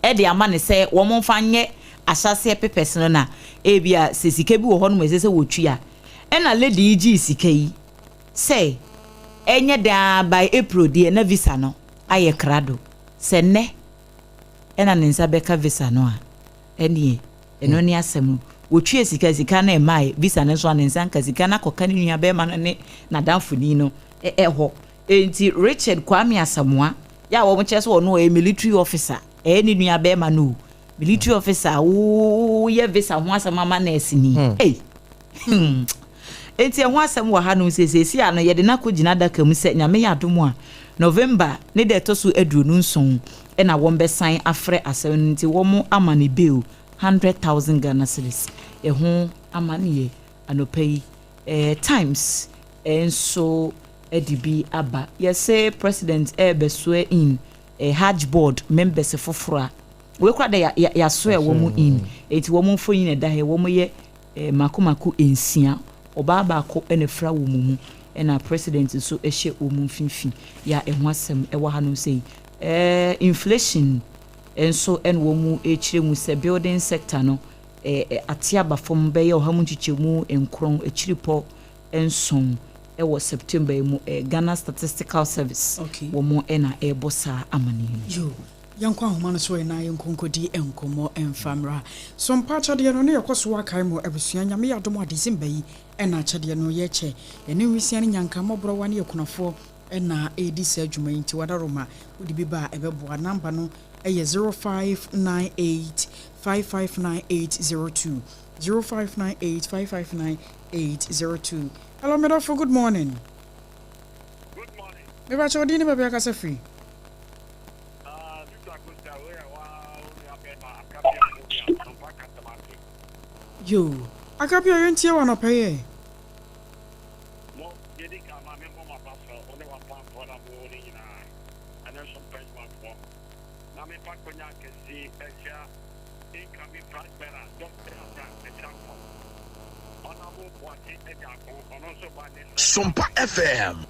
ɛde ama ne sɛ wɔn mfa nyɛ ahyase pepes no na ebia sɛ sika bi wɔ hɔ no mɛ sɛ wɔtua ɛna lady yi sika yi sɛ ɛnyɛ da by April deɛ na visa no ayɛ krado sɛ nɛ ɛna ne nsa bɛka visa no a ɛnie ɛno ne asɛm wɔtua sika na ɛmae visa no so ne nsa nka sika na kɔka ne nua bɛma no ne nadamfoni no ɛhɔ enti Richard Kwame Asamoah ya wo mo che so no military officer ni nua be ma no military officer wo ye visa ho asama ma na asini enti ho asam wa ha no sesesi ano ye de na ko gina daka mu se nyame ya adom a November ne de to so aduonu nson na won be sign afre asem nti wo mo amane bill 100,000 Ghana cedis ho amane anopai times enso edibi aba say president besoe in Hajj board members fofora we kwa da ya so wo mu in eti wo mu foyin da he wo mu ye makomako ensia oba ba ko ene fra wo mu na president so ehye wo mu finfin ya eho asem e wa ha no sei inflation enso en wo mu echire mu se building sector no atiaba fom be ye oha mu chichemu enkron echiripo enson ewo September mu Ghana Statistical Service wo mu na ebosa amani yo yankwa homa no so na yankonkodi enkomo enfamra so mpacha de no ne yakoso akai mo abusua nyame yadom ade December yi na chade no ye che ene wisia ne nyanka mobro wane yakunafo na edi sa adwuma nti wadaroma odi biba ebeboa number no 0598 559802 0598 559802. Hello, Medofo, good morning. Good morning. Maybe I told you never be a casa free. You, I can't be a rent here on a pay. SOMPA FM.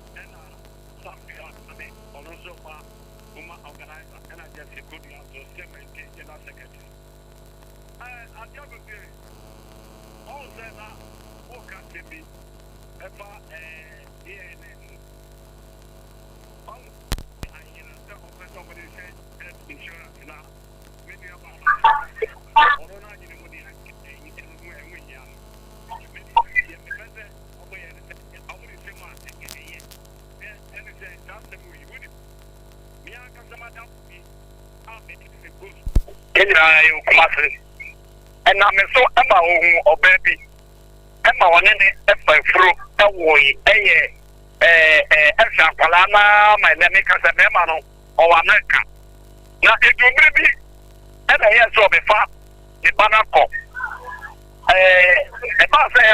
And I'm so Emma or baby Emma one in a fruit a way Palana, my name is a memano or America. Now it will be and I hear so before the banner about say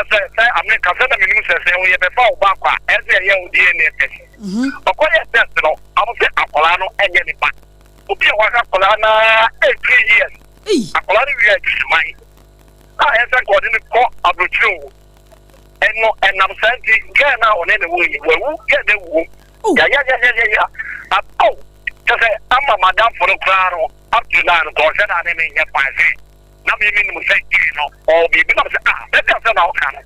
America said the minister say we before Baqua as a young DNA test. But what is that? I will say Apolano and Yenipa. Ubi waka Polana 3 years. Apolani we are my. I have a coordinate call of the true. And I'm saying, get now on any way. Who get the womb? Yeah. Oh, just say, I'm a madam for the crown up to now. Because I didn't get my say. Now, you mean to say, you know, or be because that's an outcome.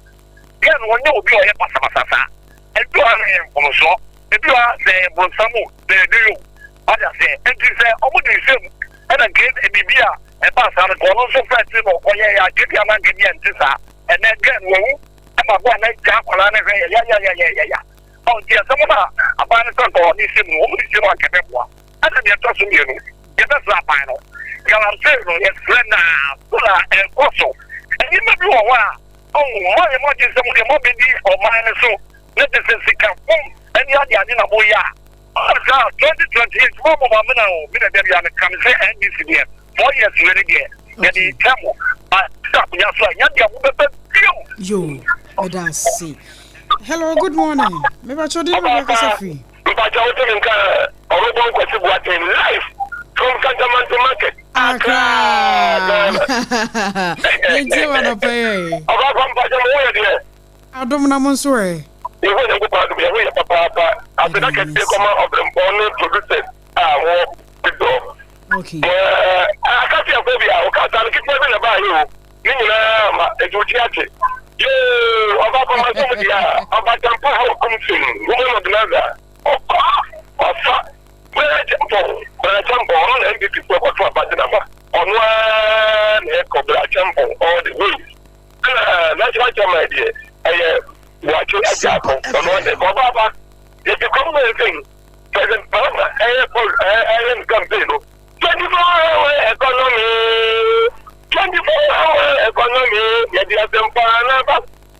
Then when you be a passasa, and you are also, if you are the Bonsamu, they do. I say, and you say, oh, what do you say? And again, a Bibia, a pass on the corner so fast, or yeah, give you a man, give me and and then again, I'm a one night jump on yeah. Oh, dear, some of a banner or this is what can be one. I don't get to you. Get us up, I know. Galanzero, yes, Glenda, Pula, and also. And you may be a while. Oh, why am I just some of the mobility or mine so? Let us see, come and the other in a boya. 2028 more now, come say and this year. 4 years really get. Get the camel. Stop, yo, let's see. Hello, good morning. Maybe I told you about a free. If I told you, life from Cantamanto Market. I don't know. You wouldn't go back to be a papa. I think I can take command of them only producers. Okay. I can't see a baby. I can't keep moving about you. You, about my family, about them, how come to woman of another. Oh, fuck. When I jump on and get people about the number. On one echo, I jump on all the way. That's what my idea. Watch it, example. On one day, Baba, If you come with a thing, President Palmer, I campaign. 24-hour economy, 24-hour economy, yet the SOMPA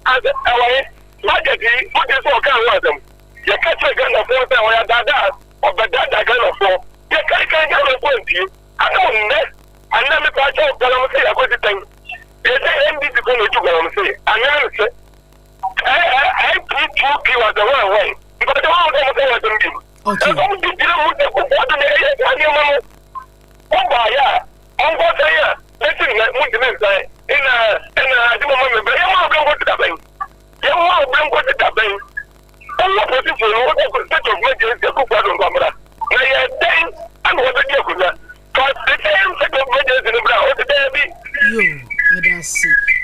as our budget, what is all kind of them? You catch a gun of water or a dada, or the dada gun of war. You can't get a point to you. I don't know. I never catch up, but I'm saying, I got the thing. It's an empty to go to Galamsey. I never say, I put 2 people at the one way. But the one that was them. Okay. I'm going to deal with the water in the area. Oh, yeah. I'm going to say, listen, like, what you say, in a moment, but you want to go to the bank. You want to go to the bank. I'm not going to say, what I could set of measures to go to the camera. Now, you're saying, I'm going to get with that. Because the same set of measures in the brown, what the baby.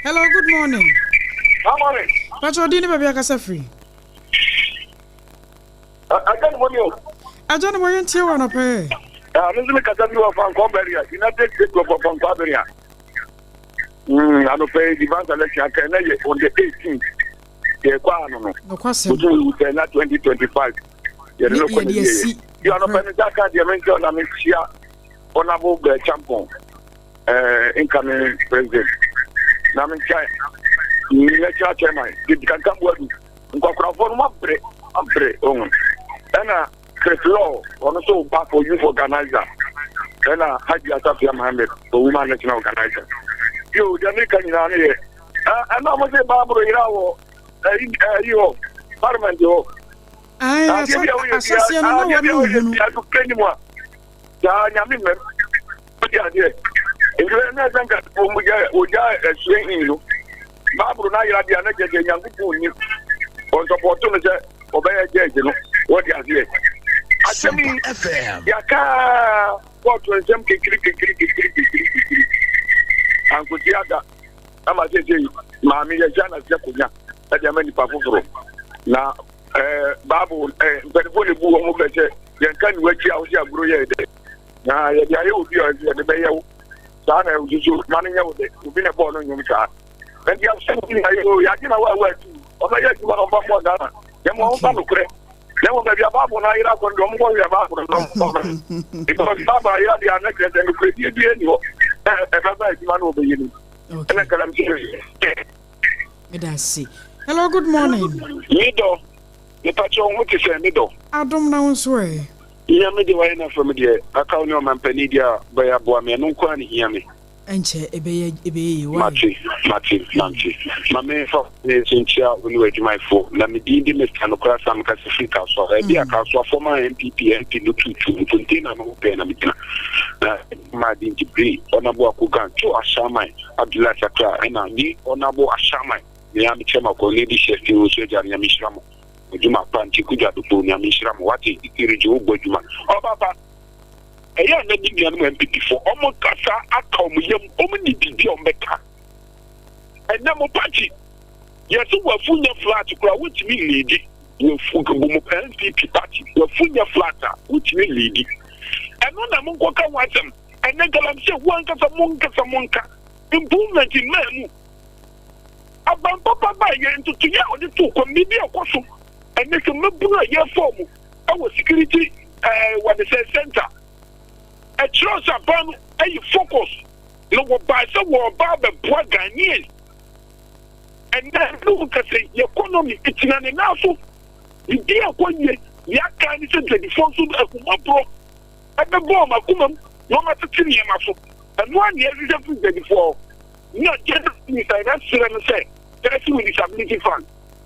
Hello, good morning. Good morning. What's your dinner, baby? I can free. I can't want you. I don't know what you want to pay. I'm going to cut you off on Comberia. United States of Comberia. I don't pay the bank election. I can on the 18th. No question. 2025. You are not paying that dimension. I'm here. Honorable champion, incoming president. I'm in China. You're chairman. You can come with me. I'm free. And Chris Law, also back for youth organizer. And Haji Asafia Mohammed, the woman national organizer. You, Jamaican, here. And I'm going to say, Barbara, you, Parliament, you. I Babu, but when you move over, you can't wait out your brilliant. Now, you will be the mayor. Sana, which is running out to be a born on your car. And you have something I didn't know where to. Oh, my God, you are about more than them all. Never maybe a babu, I have on the one about because Baba, I had the annex and the pretty deal. And man will be in. And I can see. Let us see. Hello, good morning. Middle. The patron, what is a middle? I don't know, swear. Yeah, me the way from the account of Mampenidia by a boy, no one hear me. And ebe, Matty. My main for the chair when you wait my phone. Let me be the Mr. Class and Cassifica, so I be a council for my MPP and to contain an open my degree. Honorable Kugan, to Ashamai, Abdullah Sakra, and I need Honorable Ashamai. The army chairman of Lady Sheffield who said, Yamishram, Juma Panti Kuja to Yamishram, what is the Kirijo Bojuma? Oh, Papa, a young Indian MPP for almost Kasa, Akom, young Omni Dion Becca. And Namo Party. Yes, who were full flat to cry, which me lady, will Fukabumo MPP party, were full flatter, which me lady. And when I'm on Waka Watem, and then I'm saying, one Casamonka, improvement in men. About Papa by into Tia or the 2 committee of Kosu, and make a Mabula year form. Our security, what they say, center. A trust upon a focus. No, by some war about the poor Ghanaians. And then look at the economy, it's an enough. The dear one year, the kind of the force of Kumapro. And the bomb of Kumam, no matter 10 years. And 1 year is every day before. Not just that's what I'm saying. That's with disability fund.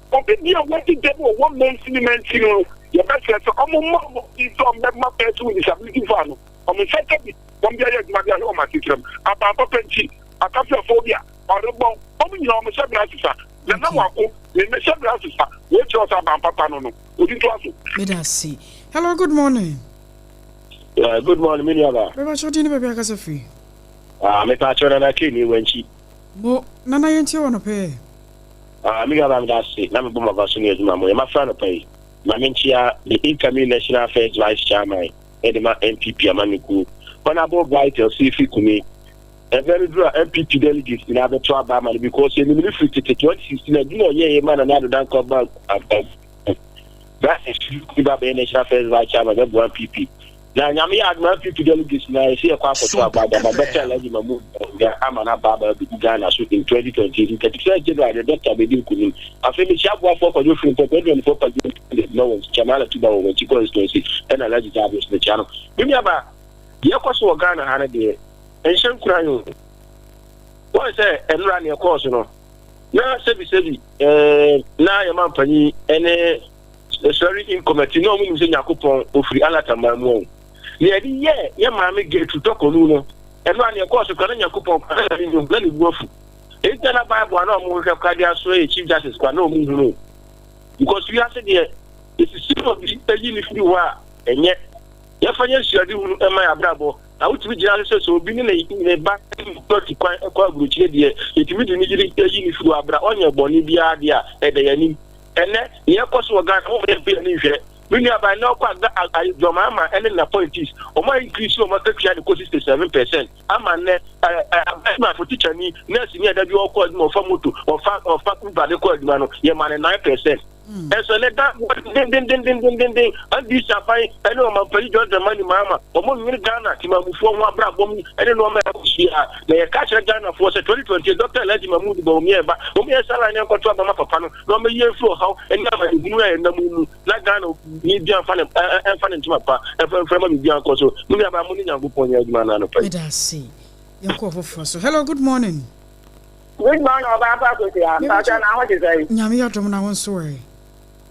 But if you are working devil, 1 man, your best friend, so I'm a my person with disability fund. I'm a second, one day, my system. I'm a pension, a phobia, or the bomb. I'm a sub-officer. The number of the sub-officer, which was about Papa. No, let us see. Hello, good morning. Good morning, Miniaba. Remember, your dinner, baby, I can free. I'm a patron and I came in when she. Mo, Nana, you want to pay? Miniaba, that's it. I'm a boomer of my friend of pay. My mentia, the incoming National Affairs Vice Chairman, Edema MPP Amaniku. When I bought right, I'll see if you could make a very good MPP delegates in other trouble because in the 2016, I do not hear a man and I don't come back. That's a Cuba National First Vice Chairman of one PP. Now, Yami had my people delegates now. I see a quack about the better legend of Amana Baba Ghana in 2020. 31st January, the doctor Bedin Kunin. I feel the sharp one for you from the for no one's Chamala to go when she goes to see and a legend of the channel. Remember, AKOSUA Ghana had a day. And some crying. What is that? And run your course, you know. Now, Sebi, now your man penny and sorry in committee no means in Yakupon of free Alatama. Yeah, mammy get to talk on Uno. And run your course of Yakupon in your bloody wolf. It's not about one more of Cardia Sway, Chief Justice, but no means because we have said here, it's a simple if you are, and yet, your financial do my bravo. I would be jealous of being in a back to quite a quite good idea. It will be needed if you are on your Bonibia at the end. And then, AKOSUA Ghana over the when you are by now, your mamma and then appointees, or my increase your market share the cost is 7%. I'm a for teacher me, nursing that you all called more for motor or fucking by the called man, your man 9%. And so let that then, and this I find, I know my pretty the money, mamma, or more Ghana, Timam before one brab, I don't know my here. They catch a Ghana for 2020, Doctor let him move the me, but only a salary and control my papa, no me year for how, and now I do and the moon, like Ghana, need to find and find to my pa, and from Bianco, so we have a money and book on your man. Let us see. Hello, good morning. Good morning, Papa. What is it? Yami Atomna one story.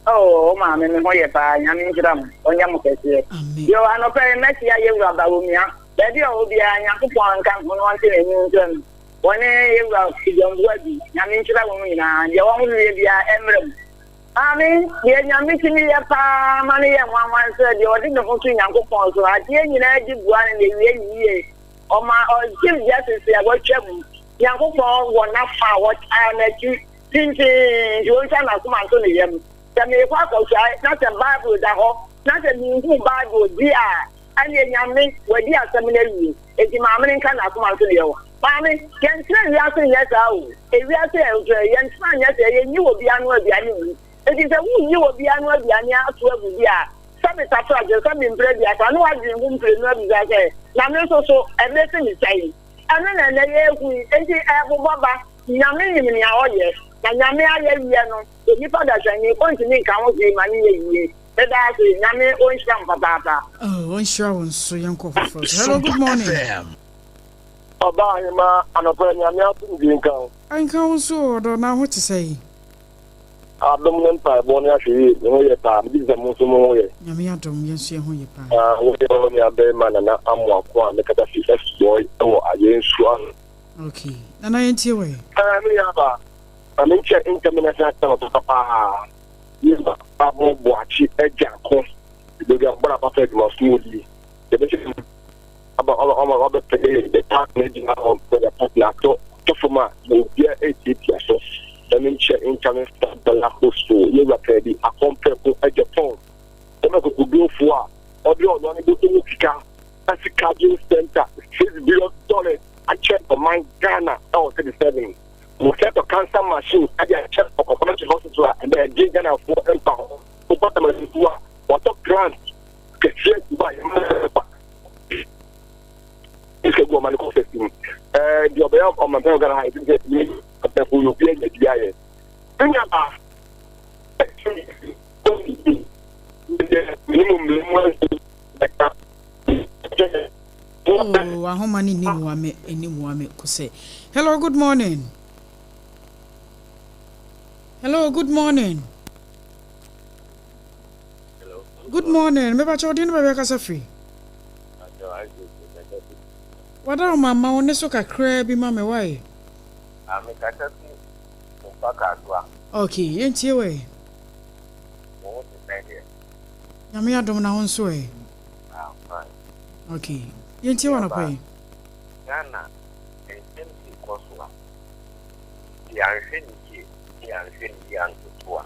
Oh, mamma, Yamin Gram, on Yamukesi. You are not very much here, Babumia. That you will be a Yakupon come from one thing in New Zealand. One you are young worthy, Yamin Gram, you only be a emblem. I mean, you're meeting me a pa money and one said you are in the country Yakupon, so I hear you know, one in the year. Or my Chief Justice, I watch him. Yakupon will not far what I met you. Thinking you will tell us, my son. The Miracle, not a Bible that not a new Bible, dear. And then Yamin, where dear seminary, it's in my American as one to you. Mammy, can tell you yes, oh, if we are saying, young son, yes, you will be unworthy. It is a wound you will be unworthy and you have to be. Some is a project, some in bread, I know I didn't win for the Yamin also, and nothing is saying. And then I hear we, and the apple baba, Yamin in your yes. And Yamia, the people that are going to make our money. Let us see, Yammy, own some papa. Oh, one sure, so young coffee. Hello, good morning. About him, and a friend, Yamia, I can't so, don't know what to say. I don't know, born actually, no, your time, this is a most more. Yamia, don't you see who you pass? We only a bear man and I'm one, the catastrophe boy, or against one. Okay, and I ain't your way. I'm in check international papa. Yes, I won't watch it at Jackson. They got brought up at my smoothly. The bishop about all my other players, the partner on the partner to form a year 8 years. I'm in check international the last so you were ready. I compare at Japan. I'm going to go for audio on the Buka Africa Center, $6 billion. I check for my Ghana, 37. We set a cancer machine at the chest of a community hospital and they're digging out for empire. So, what a grant get by it's a woman confessing. The obey of my brother, I think that me, but who you play the GIA. Bring up oh, how many new could say. Hello, good morning. Hello, good morning. Hello. Good morning. Me bacho din ba ka safi. Wada mama one so kakra bi ma me why? Me kata si SOMPA AGYEIWA. Okay, yentie we. Mo ti pende. Nyame adom na ho so e. Fine. Okay. Yentie wana pai. Ghana NMC AKOSUA. Di anhwe ni antotoa.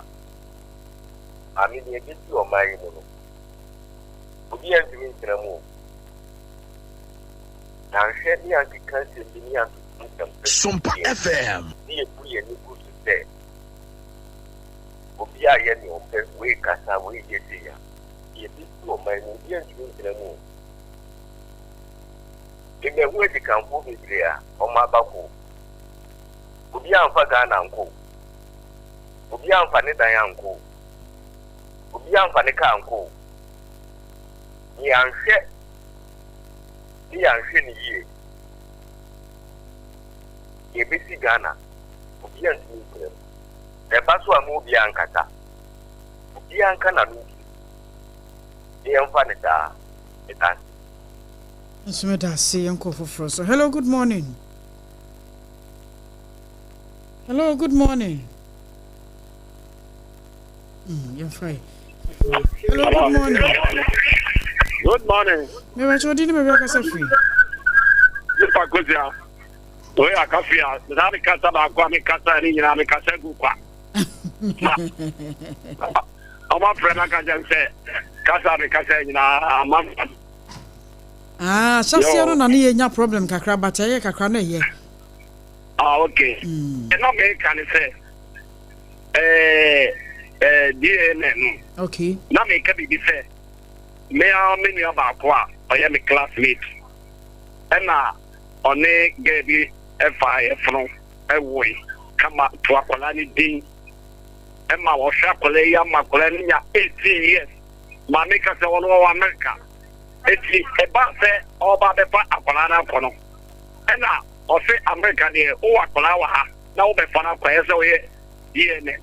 Ami de gesi o mai mu no. Obi antimi ntra mu. Anhwe ni antikanse ni antotoa. SOMPA FM. Ni ebu ye ni ku se. obi a ye ni ope we kasa we yesi ya ye bi o man ni ye ntumi ntremu ime hu edi kanfo bebre a o ma bako obi anfa Ghana nko obi anfa ne dan anko obi anfa ne ka anko ni anhwe ni ye ye besi Ghana obi antumi ntremu eba so amu obi ankata obi anka na no ye anfa ne da eta Nsumeda see yanko foforo so. Hello, good morning. Hello, good morning. You're fine. Hello, good morning. Good morning. Me wa chodi ni me wa kasa free. Zipa kozia. Oya kafia. Nami kasa ba kwa mi kasa ni na mi kasa gukwa. Oma frena ka janse. Kasa mi kasa ni na amam. Shafia no na ni nya problem kakra but ye kakra no ye. Okay. No me kan say DNA. Okay. Na me ka bi say me a me ni aba kwa oya me classmate. Na one gebi FI from ewoy kama to akola ni din. Ma wo sha akola ya ma akola ni nya 18 years. Ma me ka say wono wa America. Eti eba se oba be fa akola na kono. Na o se America ni o akola wa ha na o be fa na kwa ye se o ye DNA.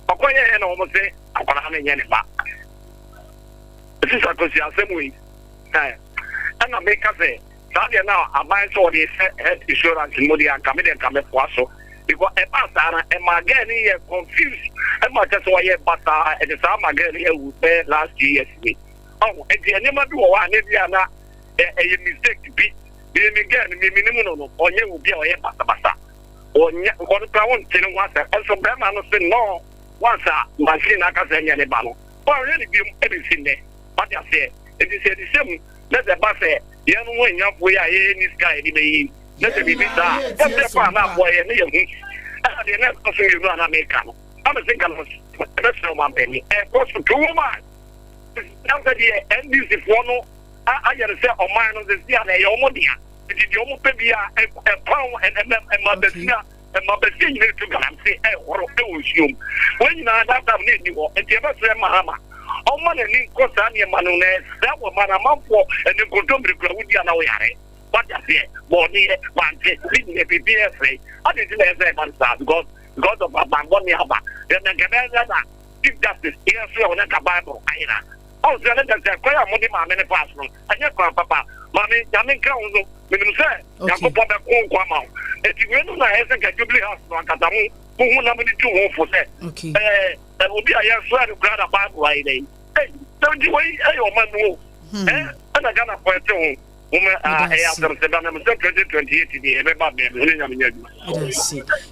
Okoye na o mo se akola na nya ne ba. This is a question and I make us say that now I buy so the health insurance in Modi and come for so because a pastor and my girl here confused and my just why but and the same girl here who pay last year. Oh, and the never do one maybe a mistake to be again minimum or you will be a basta or what I want to know and so Brahman say no once a machine I can say any battle. But really be everything there. But I say, it is the same. Let the bus say, you know, when you're way I in this guy, let the baby die. That's the fun up boy, and the next person you run American. I'm a single, that's no one penny. And cost for 2 months. Now that the end is if one, I just say, oh, mine on the sea, and a homodia. It is the homo baby, a pound and my bestia. And my best thing to go and say, or you. When you know that I'm needing you, and you ever say, Mahama. Oh, man, and in Cosania Manunes, that was Manamampo, and the Godomri Claudia Noyare. What I say, Bonnie, Banke, leading a PPSA. I didn't say Mansa, God of Abangonia, then the Canada, Chief Justice, here, so on a Bible, Aina. Oh, the letters are quite a money, my many classroom, and your papa, Mammy, Yamin Council, when you say, Yakopa Kwama. If you went to the Hessen, Jubilee House, Katamu, who number 2 for that. Okay. That would be a young swear to grab a Bible riding. Hey, don't you wait, your man move. And I got a question. After 2028 to be everybody.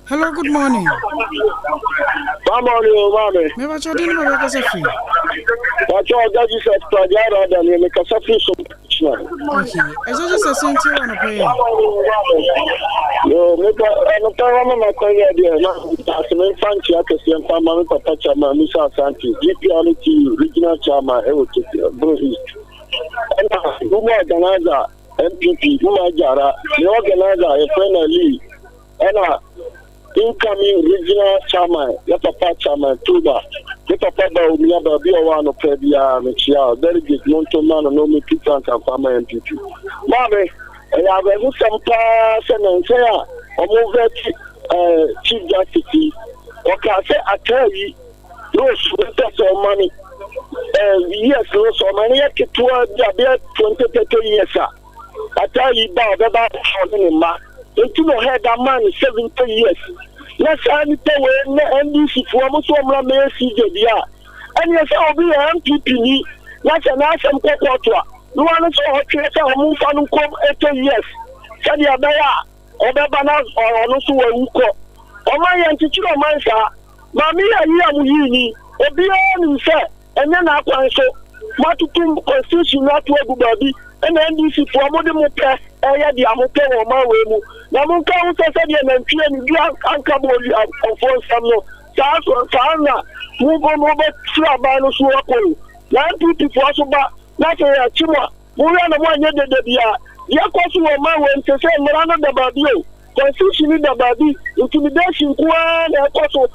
Hello, good morning. Good morning. Never told you about the free. That's all that is at Pajara than you make a sufficient. Okay, as I just sent you on a prayer. No, I'm a career there. As a man, fancy, I can see a family, Papa Chama, Missa Santi, GPRT, regional Chama, Bruce. And who organizer MPP, who Jara, the organizer, a friend of Lee, and incoming regional chairman, the Papa Chairman, Tuba, the Papa Baumia, Biawan of Pebia, Michia, delegate Montoman, and Nomi Peter and Farmer MPP. Mammy, I have a some person and say, or move Chief Justice, or can say, I tell you, those with money. Yes, so many at 20-30 years. I tell you about Hima. Into the head a man 70 years. Let's only tell you, and this is almost one may see the and yes, I'll be an MPP. That's an awesome quarter. No one is all creator move on come 80 years. Said the Abaya, or the Banas, or also a Wuko. Or my auntie, my sir, Mammy, I am Yini, or beyond himself. And then I can say, Matutum constitution not to everybody, and then this is for Modemoka, aya the Amoka or Mawemu. Namuka said, and train you uncomfortable for some Sana, Move Slabano Suapo. One people for us about not a chima. Move on the one year the Dia. The AKOSUA man went to say Miranda the Badio. Constitution the body, intimidation, AKOSUA.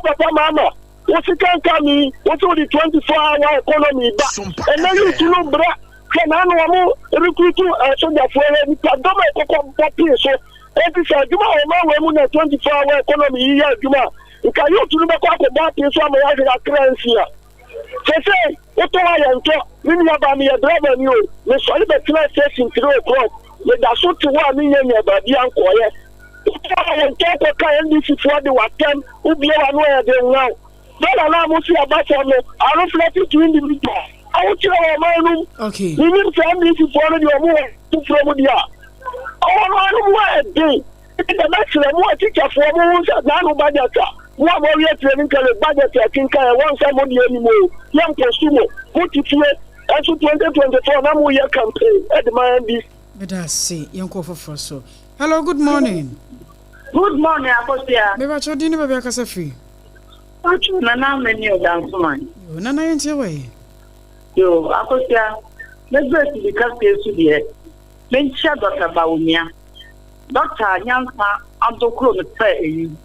Papa Mama. What's it can come in? What's all the 24-hour economy back? And then you know, bra. Can I know recruiting so that for any pandemic so every say you know when 24-hour economy here you know you can you to back up that is some of the currency say what I am to me about me a driver you me so the class station 3 o'clock me da so to one me near body anko here I am to can this for the watem who be one way they now don't allow me to about me I reflect to individual. Okay. You need family to follow your move to from the oh, day. The next one, teacher for moons at Nano Budget. One more year training budget, I think I want somebody anymore. Young consumer, put it here. As 2024, now we are campaign at the Miami. Let us see, young coffee for so. Hello, good morning. Good morning, AKOSUA. Maybe I told you never a cafe. What you Nana many of dance man? Nana ain't your way. Yo, AKOSUA, let's go to the castle today. Mention Dr. Baumia. Dr. Nyansa, Abdokro,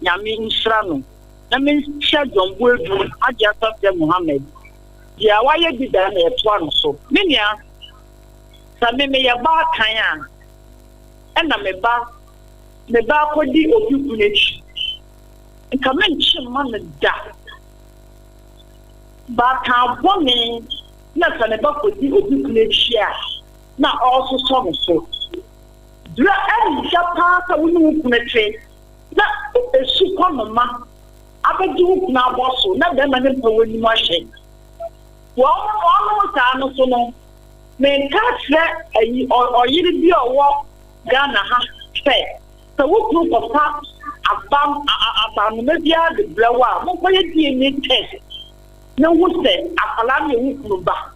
Yami Shrano. That means Shadon Wildu, Ajasa Mohammed. Yeah, why you did that at one so? Minia, Sameme Yaba Kayan. And I'm a bar, the bar for the Obukunich. And come in, Shaman da. But our woman. Not an about the Obukunich. Now also some so. Do any Japan wouldn't penetrate. Not a super mamma. I bet you now also, not them and when you machine. Well, almost I know so long. May catch that or you be a walk, Ghana half fair. So what group of taps about maybe the blower, what for your DNA test? No one said, I allow you to back.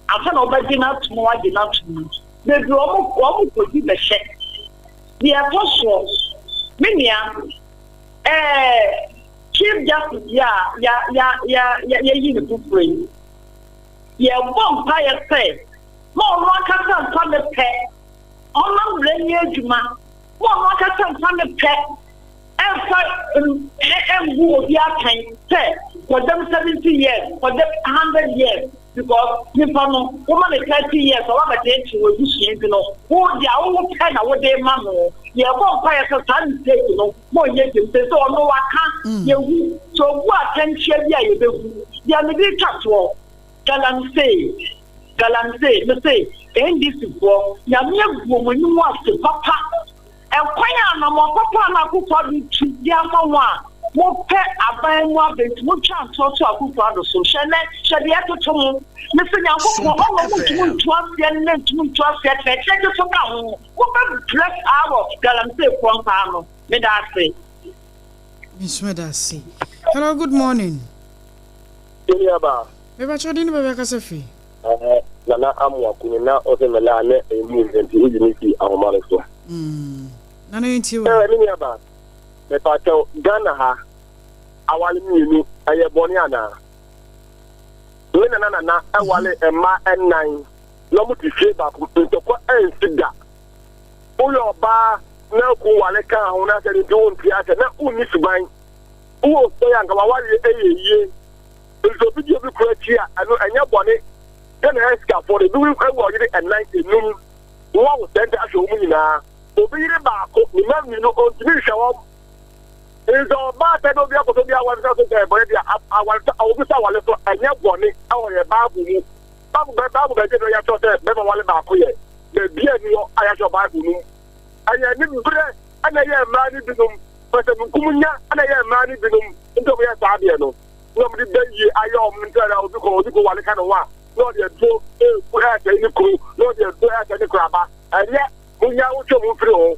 I can't obey not more than not to me. The global could be the check. The AKOSUA, Minia, Chief Justice, you the free. Yeah, one fire say, more one can the pet. All I'm blaming you, man. One can the pet. And who be say for them 70 years, for them 100 years, because you know, woman 30 years, or what they will do, you know, who they are all kind of what they mammo. You are one fire for time, you know, more years, so no, I can't. You so what can share you do? You are the touch war. Galan say, and this is for Yamia woman, you want to papa. And quite a more papa, who probably treat the other one. More pet a buying one bit, more chance also a good father. So, shall be at the tomb. Listen, I'm going to trust that. Check it for now. What dress hour? Galamsey, one pound. May I say? Miss Medasi. Hello, good morning. Maybe I told you never a cafe. Nana Amwa, now also Melane, a moon, and the dignity of Malaco. Nana ain't you. The Patel Ghana, I want you, I am Boniana. When Nana, I want a ma and 9. No more to say back to put a cigar. Oh, your bar, no cool, I can't, when I said it don't theatre, not only to buy. Oh, so young, I want a year. It's a video of the criteria, I know, and your bonnet. Then I ask for the doing at 90 noon. One was sent as a woman now. Obey the back, you know, on the show. It's all bad. I don't be able to be a one thousand there, but I want to our and your bonnet, our babu. Babu, I thought that never want back here. The beer, I have your babu. I didn't bread, and I am married to them, but I'm Kumunya, and I am married to them into a Fabiano. Nobody tell you, I am Mintera, because you go one kind of one. Not your two, who has any crew, not your two has any crabber, and yet, when you are to move through,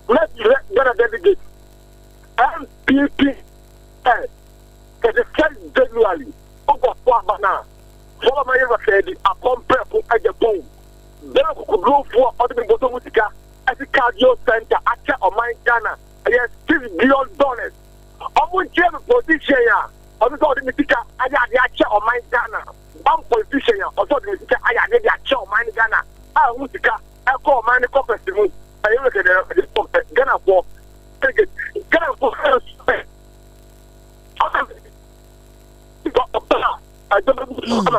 let's get a delegate. MPP, that is 10 January, over Fabana. Follow my ever said, a compare at the phone. Then I could go for other Botomutica as a cardio center, Acha or Mine Ghana, and yes, $6 billion. Omu chair position ya. Omu so the speaker aya dey chair o man Ghana. One position ya. Also the speaker aya dey chair o man Ghana. Ah mu speaker e call man ko person mu. Ayi we the Ghana for Ghana for I don't know the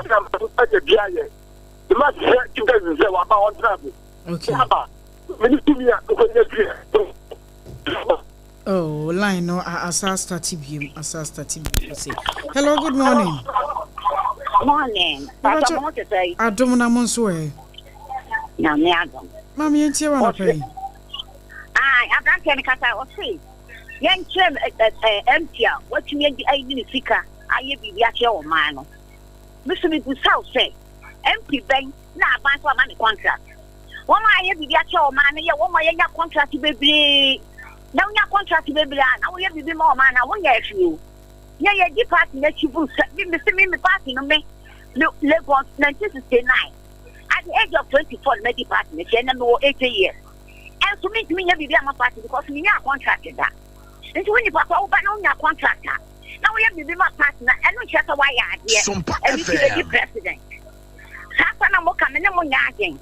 last you guys say about on travel. Okay. Oh, line no asa starting him. Say hello, good morning. Morning. Papa, what you say? Adomna monso e. Na me agam. Mama yentie wa na pay. I can't kasa o say. Yen chem empty what you mean I ni sika aye bibia che o man no. Me so me bu south say MP ben na ban so man contract. One aye bibia che o man ye one ye nya contract bebre. Na nya contract bebre na wo ye bibi ma o man na wo nya afiu. Ye di party na chibu me party no me Lagos 1969. At the age of 24 me di party me na me 80 years. And so me bibi am party because me nya contract that. Nti when you papa wo ba na nya contract na wo ye bibi ma party na eno chese wa ya ade e be president hapa na mo ka me ne mo nya agen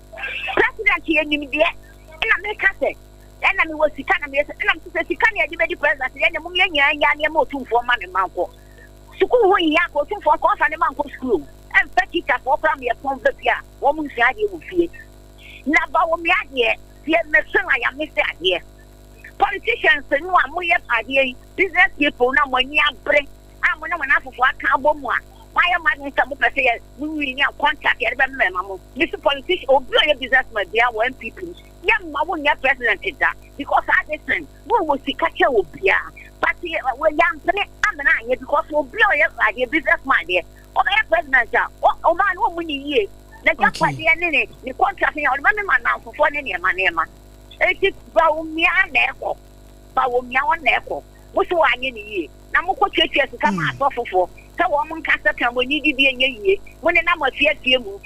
president ye nim de na me ka se na me wo sika na me na me sika na ye be president ye ne mo nya nya ne mo tumfo ma me manko suku ho ya ko tumfo ko fa ne manko school en petita for pram ye pon be bia wo mu sia de wo fie na ba wo me ade ye me sen aya me se ade politicians no amoye ade business people na mo nya bre am na mo na afofo aka abomu a why am I going to say we need contract here be memo this politician obi o businessman dia wo people ya ma wo nya president is that because I listen wo sika che obia but we yam play am na anya because obi o businessman there o be president o man wo muni ye na ja kwa dia ne contract here o ma me ma na afofo ne ma eti ba wo mia na ekọ ba wo mia won na ekọ wo so anye ni ye na mo ko twetwe sika ma asofofo ka wo mo nka saka mo ni di bi enye ye mo ne na mo fie mu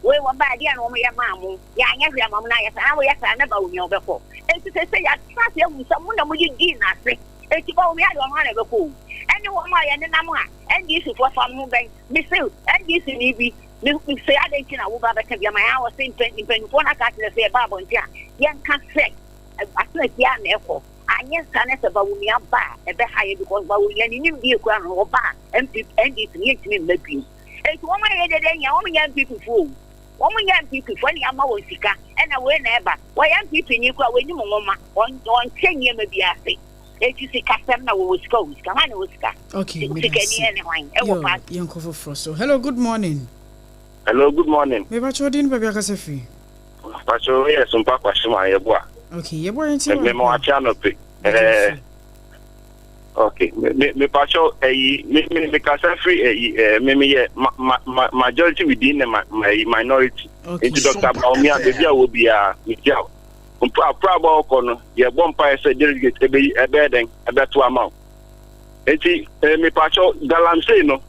we wo ba dia na wo ye ma mo ya anya hwe ma mo na ye sa wo ye sa na ba wo mia obekọ eti se ya trust ye mu sa mo na mo ye di na se eti ba wo mia de wo na ebekọ eni wo ma ye ne na mo a endi su fo fa mo ben mi se endi su ni bi me say I didn't know what about the my was saying 2024 na ka tell say baba ntia yen ka say asna dia na efo anya sanes ba wo mi aba e be high because ba wo yen nim die kwa no ba MP NDC ni ntimi mabio e to wo ma ye de nya wo nya people fo wo nya people fo ni ama wo sika e na we na eba wo nya people ni kwa we ni mo ma on chenye mabia se e ti sika sem na wo sika ma na wo sika okay sika ni ene wan e wo pa yen ko for so hello good morning. Hello, good morning. Me ba chodin baby akasefi. Pacho ye SOMPA kwashima yeboa. Okay, yeboa nti. Me mo acha no pe. Okay, me pacho me kasefi me ye majority within my minority. Into Dr. Baumia baby obia mijao. Umpa prabo kono ye bompa ese delegate ebe den ebe to amount. Enti me pacho galamse no.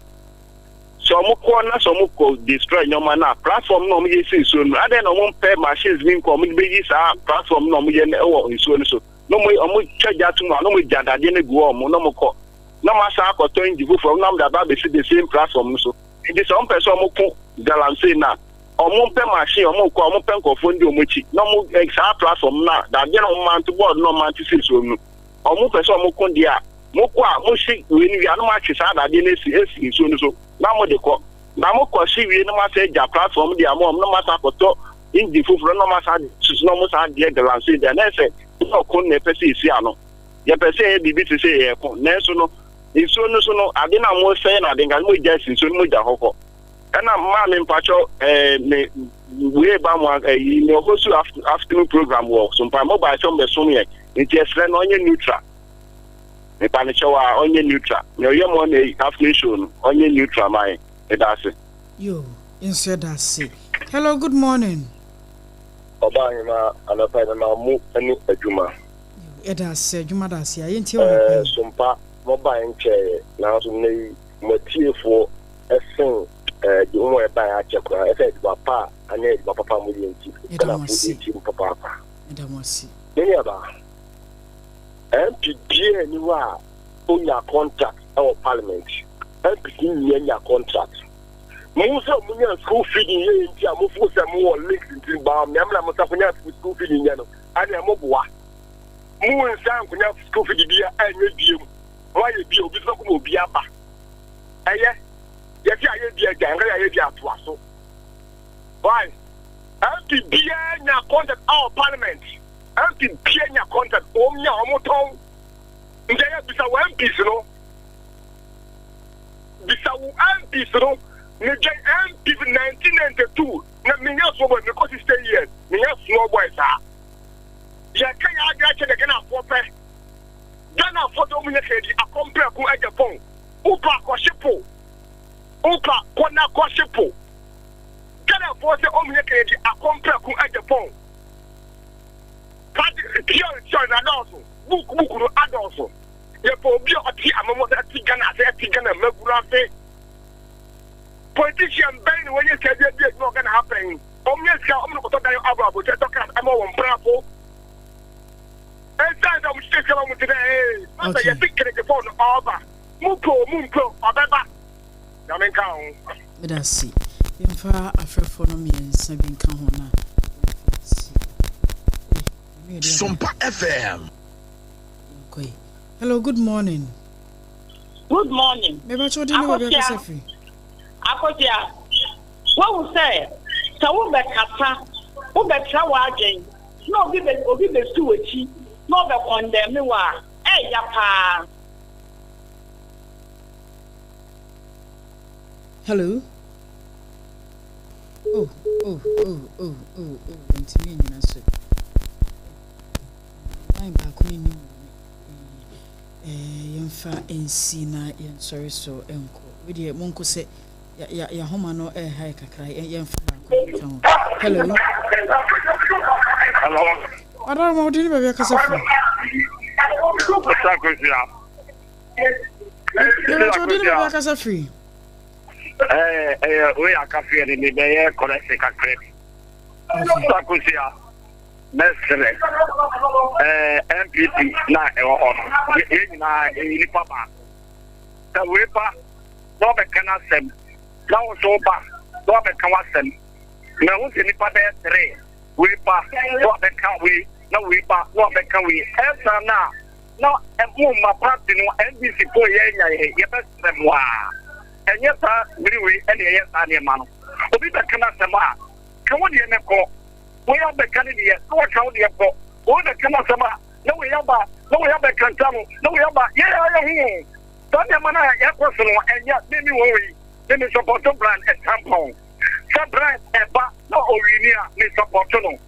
So mo ko destroy nyoma na platform no mo yesi so no ade no mo pay machines bin ko mo be yi sa platform no mo ye na wo nsuo no so no mo charge atu no mo jadade ne go mo no mo ko no ma sa ko to indigo from no da ba be the same platform no so it is some person mo ko galamse na mo pay machine mo ko mo pay ko fo ndi o mo chi no mo sa platform na da je no man to board no man to see so no mo person mo ko dia mo ko a mo shi we ni ya no ma chi sa da de ne esi so no so na mo de ko na mo ko si wi no ma se ja platform dia mo no ma sa ko to indi fufuro no ma sa susu no mo sa de galance dia na se no ko ne pese isi ano ye pese e bibi te se ye ko na so no iso no so no ade na mo se na de ngal mo ja si so mo ja hoko na ma me mpacho me we ba mo ni okosu afternoon program wo so mpa mo ba so me so me nti esre no onye neutral me pa ne chewa onye neutral no ye mo na afternoon show no onye neutral mai e da se yo instead that say hello good morning oba ma anapa na mu ani adwuma e da se adwuma da se aye nti o SOMPA mo ba nche na so ne motiefo esen di umo e ba ya chekwa e fe di papa ane di papa mo yenti kana fu ti papa pa e da mo si ni aba MPD ni wa own your contract our parliament. MPs in your contract. Most of them school feeding here in Tia, most of them more links in Bam, Yamla Mustafania school feeding Yano, and Yamoboa. More and Sam can have school feeding here and you. Why you be a bit of Biaba? Yes, I be a gang, I be a twasso. Why? MP behind your contract our parliament. MP behind your contract, Omnia Moton. There is a one piece, no. This is a one piece, no. Nigga MP 1992. Na minya so boy because he stay here. Minya small boys ah. Ya kan ya ga che daga na fope. Gana foto mu ne kedi a compare ku Japan. Upa ko shipo. Upa ko na ko shipo. Gana foto o mu ne kedi a compare ku Japan. Kadi pure na also. Book no adults. Ye po bi o ti amamo ti Gana ti Gana magura fe. Politician Ben when you say it's not going to happen. I'm going to talk about I'm on bravo. And I'm still along today. I'm thinking the phone over. Munko, Ababa. Yamin Town. Let us see. In far after for me and Sabin Kahona. SOMPA FM. Okay. Hello, good morning. Good morning. Maybe I told you about yourself. Akosia, what will say? So we be kasa, we be trawa again. No be suwachi, no be condemn me wa. Yapa. Hello. Oh. Into me, you know. I'm back on you. Yemfa NC na yen sorry so enko. We dey monko say ya homa no high kakra yemfa. Hello. Hello. Ada mo di be kasa fu. Be kasa free. We are cafe ni be correct kakre. Sakusia. Mesele. MPP na na ni papa. Ta wepa no be kana sem. Na wo so ba no be kan wasem. Na wo se ni pa be 3. Wepa no be kan we na wepa no be kan we. Esa na emu ma party no NBC po ye nya ye be sem wa. Enye ta briwe ene ye ta ne ma no. Obi be kana sem a kan wo de ne ko. We have the Canadian, no account the airport, all the Kanasama, no we have a Cantamo, no we have a yeah. Don't you man a personal and yet maybe worry, then it's support to brand a tampon. Some brand a bar, no Orinia, Miss Opportuno.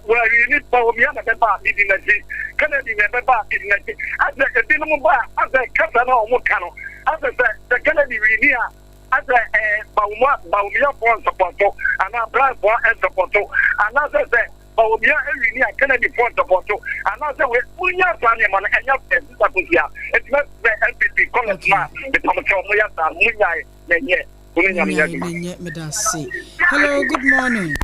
Where you need for me and a bar, didn't see, Canadian member, didn't see. As a dinner bar, as a Casano Mocano, as the Canadian Rinia. As a Baumia for support, and a brand for and support, and as I said, Baumia and Kennedy for support, and as I said, we are planning on and your it's not the LPP college man, the Hello, good morning.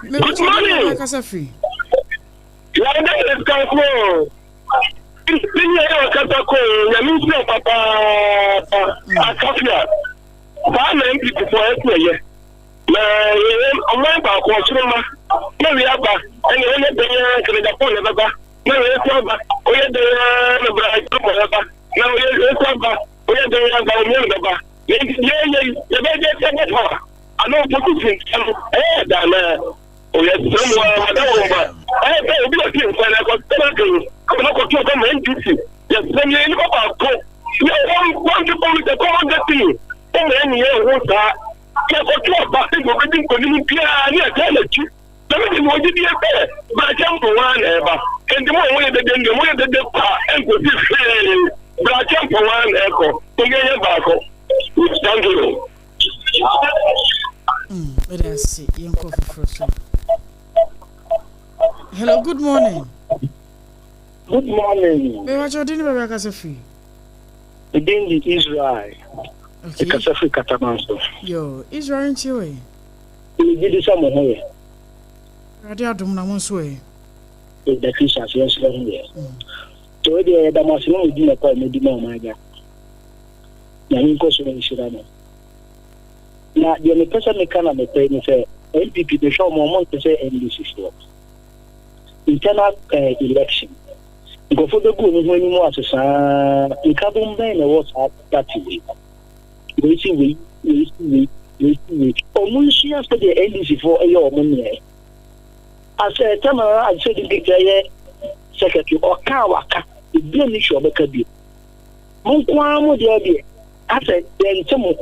Good morning. Katako, Yamin Papa, Akafia, Bana people for every I'm not about Quasuma, no, we have and you only the Japan never back. No, we have we had the bride, now we have the I know position, oh, yes, I don't be a king when I got I'm not going to come and do it. Yes, when you look about you want to go with the common thing. And then you want that. I got to about it, but I think when you get everything was be a bear, but I can't go on ever. And the more way the more the power and go this way, but I can't go on echo. To get a back. Thank you. Let us see. Young coffee first. Hello, good morning. Good morning. Me what you doing about Kasafi? Again, the Israel. Okay. Kasafi Katamanso. Yo, Israel in Chile. You did some of her. Radio Dumna Monswe. The Christians, yes, here. To so the damasino di na kwa di ma maga ya ni ko so ni shirana na de me pesa me kana me pay ni say NPP de show mo say NDC stop internal election go for the go no ni mo asesa ikabum ben na what party we see omunshi after the NDC for ayo omunye as a tamara I said the secretary or kawaka be ni sure be kabi mon kwa mo de abi ase den temo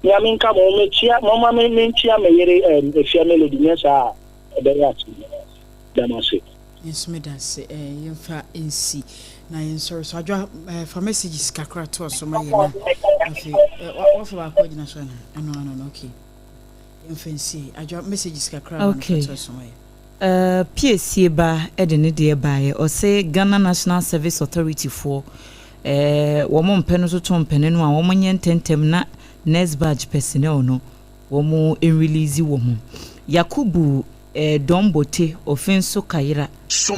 ya min ka mo mechia mo ma men chia me yere efia melody nesa e be ya ti damase yes me da se yemfa nc na yensor so adwa for messages kakra to so ma ye na afi what for ba ko gina so na no okay yemfa nc adwa messages kakra to so ma ye PSC ba edene de bae o say Ghana National Service Authority for wo mo mpeno so to mpene no a wo nye ntentem na next badge personnel no wo mo release wo mo Yakubu Dombote offenso Kaira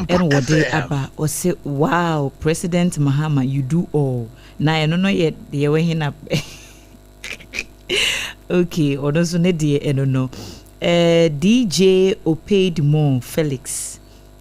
and what they aba or say wow President Mahama you do all na eno no ye de we hina okay odoso ne de eno no DJ Opaid Mon Felix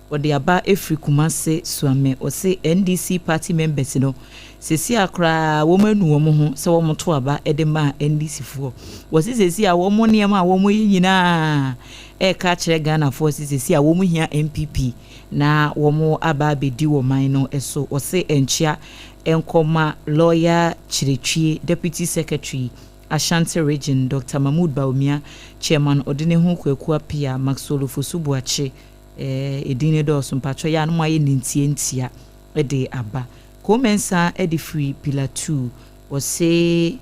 or the aba every Kumase Swame or say NDC party members no sesi akra woman wo ho se wo moto aba edema NDC fo wo sesi a wo mo niam a wo mo yina ka kire Ghana for sesi a wo mo hia MPP na wo mo aba bedi wo man no eso o se enchia enkoma lawyer Chiretwie deputy secretary Ashanti region Dr. Mahmoud Baumia chairman odine ho kwaku apia Maxolo Fosubuache edine do so mpatro ya no maye nintientia de aba Komensa edi free pillar 2 was say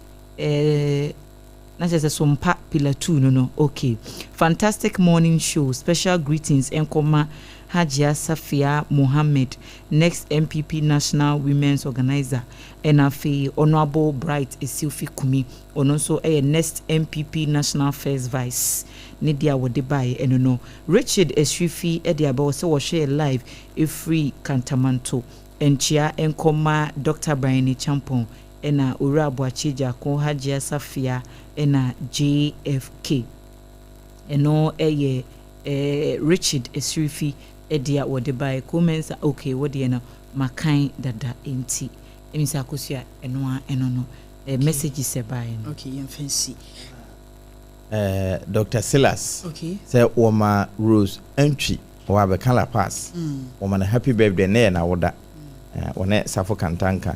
na just SOMPA pillar 2 no okay fantastic morning show special greetings enkoma Hajia Safia Mohammed next MPP National Women's Organizer NFA Honorable Bright Esilfi Kumi also next MPP National First Vice Nidia Wodibai eno Richard Esrifi Ediaba so was share live free Kantamanto Enchia enkoma Dr. Brian Champon ena Urabu Achija ko Hajia Safia ena JFK eno Richard Esrifi edia wode by comments okay wode na makan dada enti emisa akosua eno no message se by okay yem fancy Dr. Silas okay say Oma Rose entry wa be kala pass Oma na happy birthday na woda one safo kantanka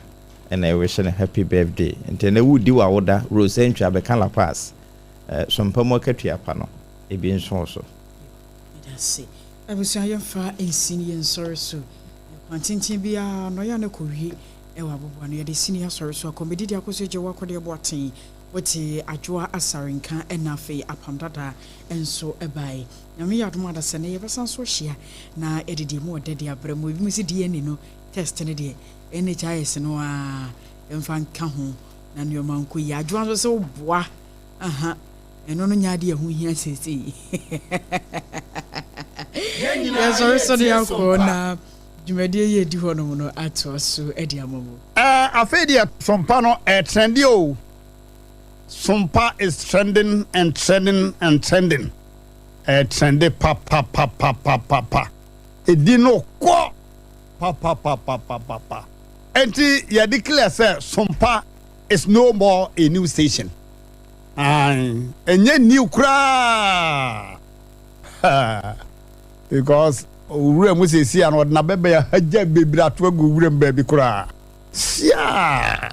and I wish a happy birthday enti na wudi wa woda Rose entry be kala pass SOMPA market apa no e bi nso so that's abusia yemfa ensini sorry so kwantintin bia no ya na kowie ewa bobo no ya de senior sorry so komedi dia koso je wakode boaten wote ADWOA ASARE APAM apam dada enso ebai nyame yadom adase ne yebesan so hia na edidi mu odede abramo bi musi DNA no test ne de NHIS no a emfa nka ho na ne omanko ya ADWOA so boa aha eno no nyaade ehu hia sese yes so dia ko na jumedie ye di hono no ato so edi amamo afedia SOMPA no trendy o SOMPA is trending and trending and trending trendy pa edi no ko pa enti ya declare say SOMPA is no more a new station enye new kra because ure mu se si an na bebe ya haja bebira to agu ure mbebe kra sia